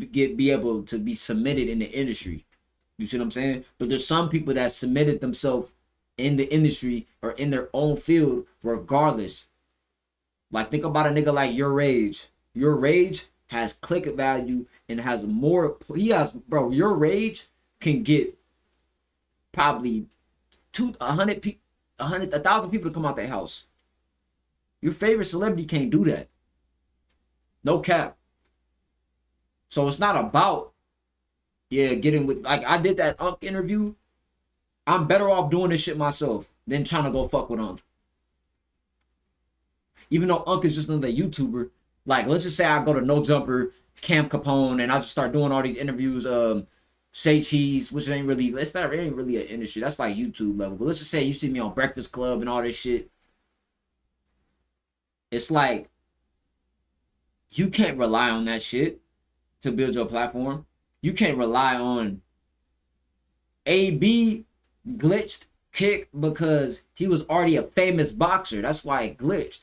be able to be submitted in the industry. You see what I'm saying? But there's some people that submitted themselves in the industry or in their own field regardless. Like think about a nigga like Your Rage. Your Rage has click value and has more. Your Rage can get probably 1,000 people to come out their house. Your favorite celebrity can't do that. No cap. So it's not about getting with, like I did that Unc interview. I'm better off doing this shit myself than trying to go fuck with Unc. Even though Unc is just another YouTuber, like let's just say I go to No Jumper, Cam Capone, and I just start doing all these interviews. Say Cheese, which ain't really an industry. That's like YouTube level. But let's just say you see me on Breakfast Club and all this shit. It's like you can't rely on that shit to build your platform. You can't rely on AB glitched kick because he was already a famous boxer. That's why it glitched.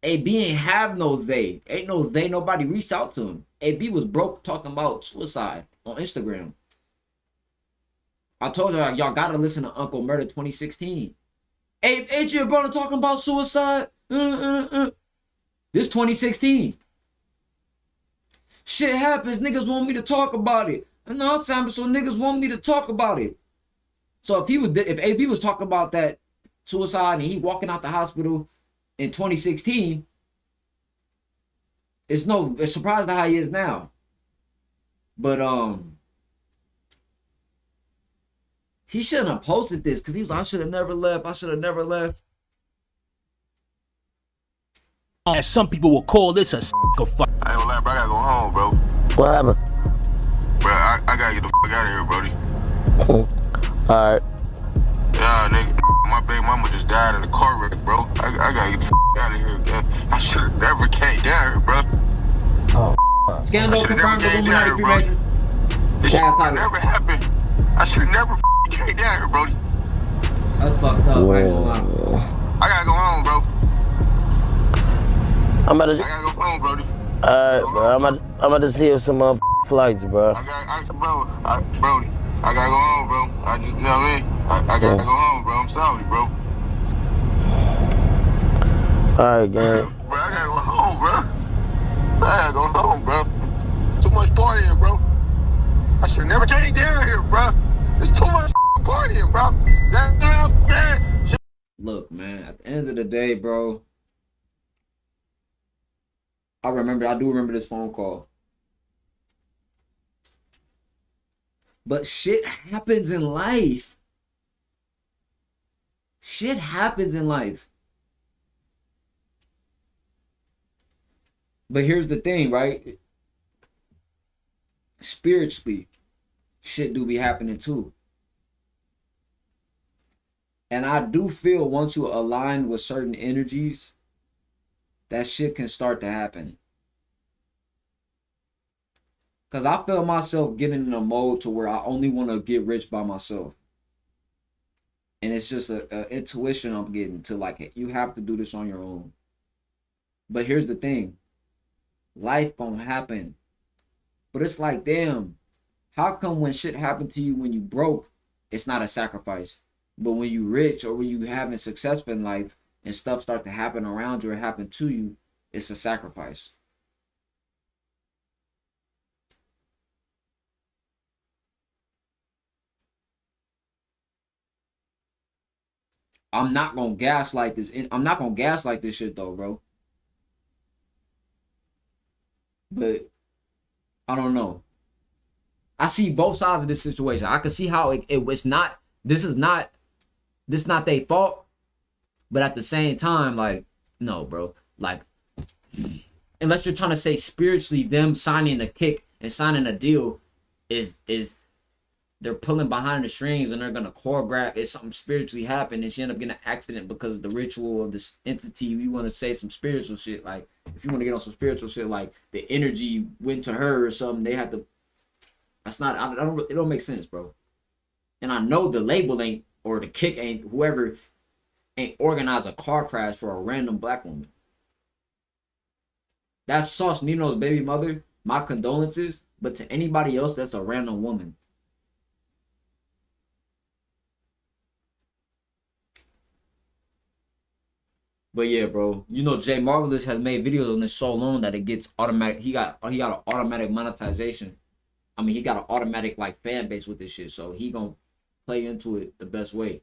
AB ain't have no they. Ain't no they. Nobody reached out to him. AB was broke talking about suicide on Instagram. I told y'all gotta listen to Uncle Murder 2016. Hey, Adrian Broner talking about suicide. This 2016. Shit happens. Niggas want me to talk about it. And now so niggas want me to talk about it. So if AB was talking about that suicide and he walking out the hospital in 2016, it's surprised at how he is now. But he shouldn't have posted this because he was like, I should have never left. As some people will call this a sacrifice. I ain't gonna lie, bro. I gotta go home, bro. What happened? Bro, I gotta get the fuck out of here, brody. Alright. Yeah, nigga. My baby mama just died in a car wreck, bro. I gotta get the fuck out of here, man. I should have never came down here, bro. Oh, Scandal confirmed Illuminati Freemason. This shit never happened. I should have never came down here, brody. That's fucked up. I gotta go home, bro. I gotta go home, brody. Alright, bro. I'm about to see if some flights, bro. Brody, I gotta go home, bro. You know what I mean? I gotta go home, bro. I'm sorry, bro. Alright, gang. Bro, I gotta go home, bro. I gotta go home, bro. Too much partying, bro. I should never came down here, bro. There's too much partying, bro. Look, man, at the end of the day, bro, I do remember this phone call. But shit happens in life. Shit happens in life. But here's the thing, right? Spiritually, shit do be happening too. And I do feel once you align with certain energies, that shit can start to happen. Because I feel myself getting in a mode to where I only want to get rich by myself. And it's just a intuition I'm getting to, like, you have to do this on your own. But here's the thing. Life gonna happen. But it's like, damn, how come when shit happened to you when you broke, it's not a sacrifice? But when you rich or when you having success in life and stuff start to happen around you or happen to you, it's a sacrifice. I'm not gonna gaslight this. I'm not gonna gaslight this shit though, bro. But I don't know. I see both sides of this situation. I can see how it's not. This is not their fault. But at the same time, like, no, bro. Like, unless you're trying to say spiritually, them signing a kick and signing a deal is they're pulling behind the strings and they're gonna choreograph. It's something spiritually happened and she end up getting an accident because of the ritual of this entity. You want to say some spiritual shit, like if you want to get on some spiritual shit, like the energy went to her or something. They had to. That's not. I don't. It don't make sense, bro. And I know the label ain't or the kick ain't whoever ain't organized a car crash for a random black woman. That's Sauce Nino's baby mother. My condolences, but to anybody else, that's a random woman. But yeah, bro, you know Jay Marvelous has made videos on this so long that it gets automatic. He got an automatic monetization. I mean, he got an automatic like fan base with this shit, so he gonna play into it the best way.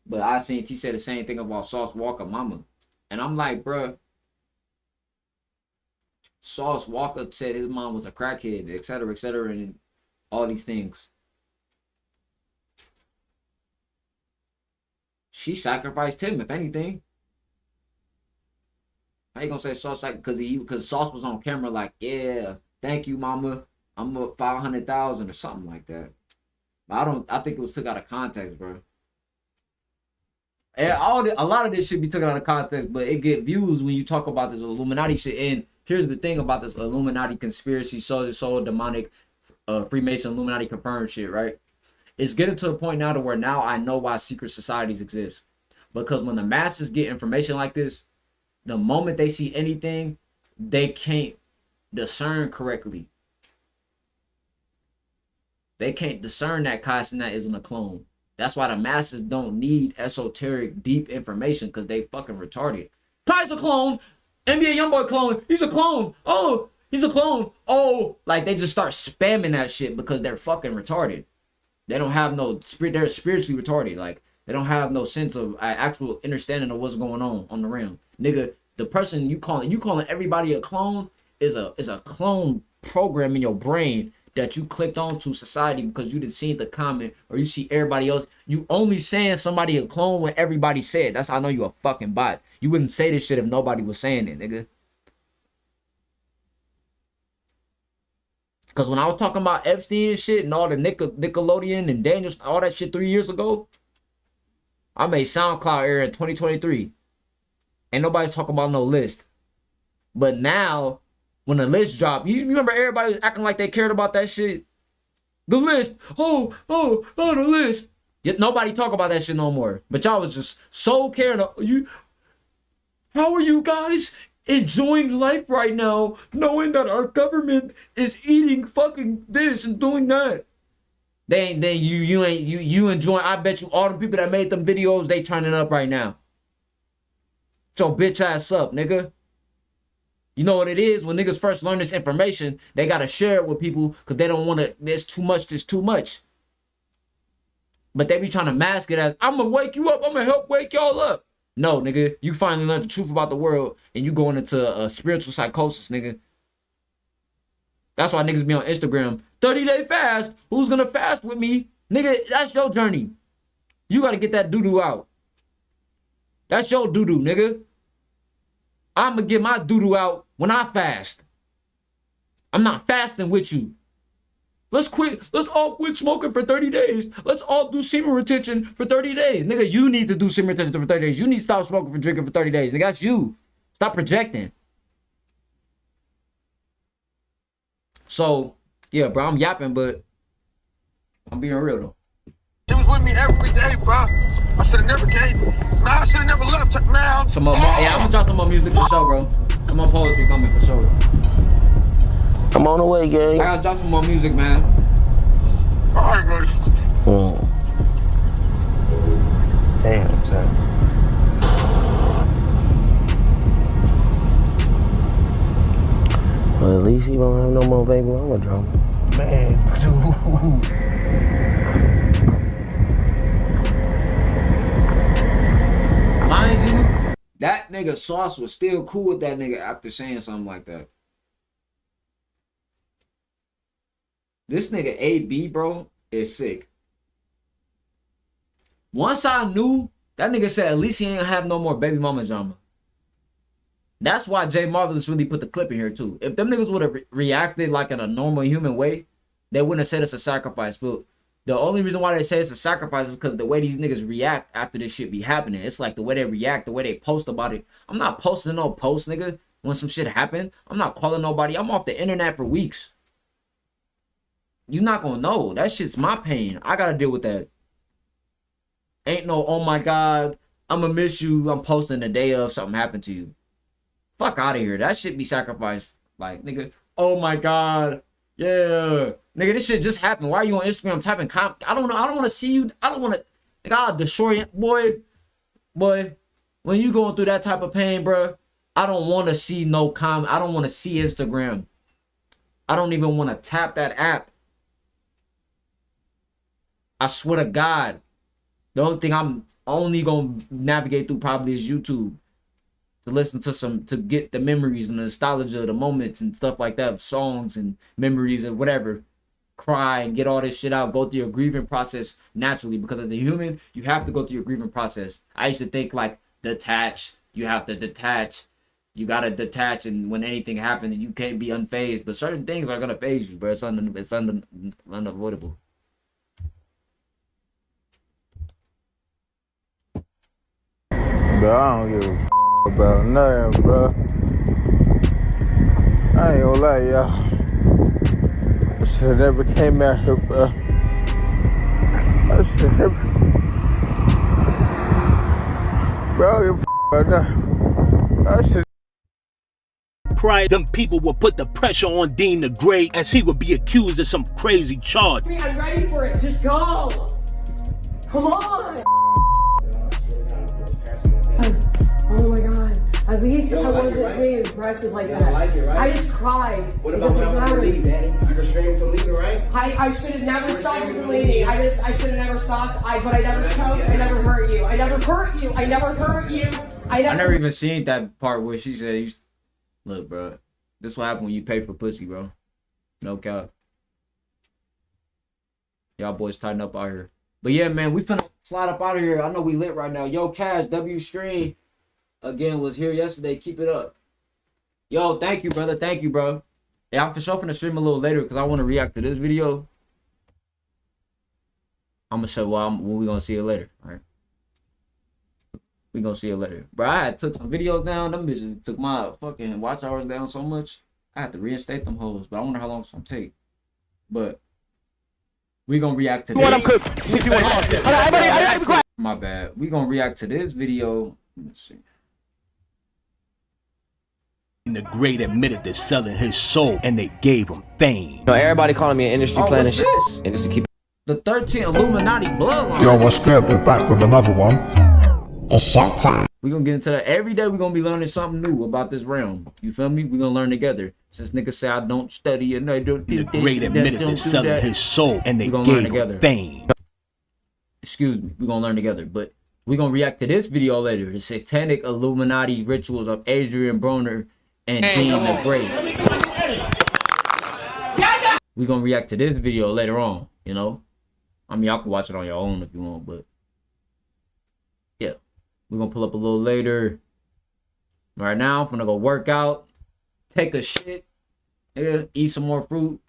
But I seen T say the same thing about Sauce Walker mama, and I'm like, bro, Sauce Walker said his mom was a crackhead, etc., and all these things. She sacrificed him, if anything. How you gonna say Sauce because Sauce was on camera like, yeah, thank you, mama. I'm up 500,000 or something like that. But I think it was took out of context, bro. And a lot of this should be taken out of context, but it get views when you talk about this Illuminati shit. And here's the thing about this Illuminati conspiracy, soul demonic, Freemason Illuminati confirmed shit, right? It's getting to a point now to where now I know why secret societies exist. Because when the masses get information like this, the moment they see anything, they can't discern correctly. They can't discern that Castanat isn't a clone. That's why the masses don't need esoteric, deep information, because they fucking retarded. Ty's a clone. NBA Youngboy clone. He's a clone. Oh, he's a clone. Oh, like they just start spamming that shit because they're fucking retarded. They don't have no spirit. They're spiritually retarded. Like they don't have no sense of actual understanding of what's going on the realm. Nigga, the person you calling everybody a clone is a clone program in your brain that you clicked onto society because you didn't see the comment or you see everybody else. You only saying somebody a clone when everybody said. That's how I know you a fucking bot. You wouldn't say this shit if nobody was saying it, nigga. Because when I was talking about Epstein and shit and all the Nickelodeon and Daniels, all that shit 3 years ago, I made SoundCloud era in 2023. Ain't nobody's talking about no list. But now, when the list dropped, you remember everybody was acting like they cared about that shit? The list. Oh, the list. Yet nobody talk about that shit no more. But y'all was just so caring. How are you guys enjoying life right now, knowing that our government is eating fucking this and doing that? Then you enjoying. I bet you all the people that made them videos, they turning up right now. So bitch ass up, nigga. You know what it is? When niggas first learn this information, they gotta share it with people because they don't want to. There's too much. But they be trying to mask it as, I'm gonna wake you up, I'm gonna help wake y'all up. No, nigga, you finally learned the truth about the world and you going into a spiritual psychosis, nigga. That's why niggas be on Instagram, 30-day fast, who's gonna fast with me? Nigga, that's your journey. You gotta get that doo-doo out. That's your doo-doo, nigga. I'm gonna get my doo-doo out when I fast. I'm not fasting with you. Let's all quit smoking for 30 days. Let's all do semen retention for 30 days. Nigga, you need to do semen retention for 30 days. You need to stop smoking for drinking for 30 days. Nigga, that's you. Stop projecting. So, yeah, bro, I'm yapping, but I'm being real, though. He was with me every day, bro. I should have never came. Man, I should have never left. Man, some more, yeah, I'm gonna drop some more music for sure, bro. Some more poetry coming for sure. I'm on the way, gang. I gotta drop some more music, man. All right, bro. Damn, son. Well, at least you don't have no more baby mama drama. Man, dude. Mind you, that nigga Sauce was still cool with that nigga after saying something like that. This nigga AB, bro, is sick. Once I knew, that nigga said at least he ain't have no more baby mama drama. That's why Jay Marvelous really put the clip in here too. If them niggas would have reacted like in a normal human way, they wouldn't have said it's a sacrifice. But the only reason why they say it's a sacrifice is because the way these niggas react after this shit be happening. It's like the way they react, the way they post about it. I'm not posting no post, nigga, when some shit happen. I'm not calling nobody. I'm off the internet for weeks. You not gonna know. That shit's my pain. I gotta deal with that. Ain't no, oh my God, I'ma miss you. I'm posting the day of something happened to you. Fuck out of here. That shit be sacrificed. Like, nigga, oh my God. Yeah. Nigga, this shit just happened. Why are you on Instagram typing I don't know. I don't want to see you. I don't want to. Nigga, I'll destroy you. Boy, when you going through that type of pain, bro, I don't want to see no comment. I don't want to see Instagram. I don't even want to tap that app. I swear to God. The only thing I'm only going to navigate through probably is YouTube. To listen to get the memories and the nostalgia of the moments and stuff like that, songs and memories and whatever. Cry and get all this shit out. Go through your grieving process naturally, because as a human, you have to go through your grieving process. I used to think like detach. You have to detach. You gotta detach, and when anything happens, you can't be unfazed. But certain things are gonna phase you, bro. It's unavoidable. But I don't give a about nothing, bro. I ain't gonna lie, y'all. I should've never came out here, bro. I should've never. Bro, I don't give a about nothing. I should. Prior, them people would put the pressure on Dean the Great as he would be accused of some crazy charge. I'm ready for it. Just go. Come on. Oh my God. At least I wasn't being aggressive like that. Like it, right? I just cried. What about when I was leaving, Daddy? You restrained from leaving, right? I should have never stopped you from leaving. I should have never stopped. But I never choked. I never hurt you. I never hurt you. I never hurt you. I never even seen that part where she said, look, bro, this what happen when you pay for pussy, bro. No cap. Y'all boys tighten up out here. But yeah, man, we finna slide up out of here. I know we lit right now. Yo, Cash, W Stream, again, was here yesterday. Keep it up. Yo, thank you, brother. Thank you, bro. Yeah, I'm for sure finna stream a little later because I want to react to this video. I'm gonna show when we gonna see it later, all right? We gonna see it later. Bro, I had took some videos down. Them bitches took my fucking watch hours down so much. I had to reinstate them hoes, but I wonder how long it's gonna take. But we gonna react to this. My bad. We gonna react to this video. Let me see. The Great admitted to selling his soul, and they gave him fame. You know, everybody calling me an industry plan and shit. This? And just to keep the 13 Illuminati bloodline. Yo, what's good? We're back with another one. It's showtime. We're gonna get into that. Every day we're gonna be learning something new about this realm. You feel me? We're gonna learn together. Since niggas say I don't study and I don't do The Great admitted to selling his soul, and they gave him fame. Excuse me. We're gonna learn together. But we're gonna react to this video later. The satanic Illuminati rituals of Adrian Broner and Dean the Great. We're gonna react to this video later on, you know. I mean, y'all can watch it on your own if you want, but yeah. We're gonna pull up a little later. Right now, I'm gonna go work out, take a shit, yeah, eat some more fruit,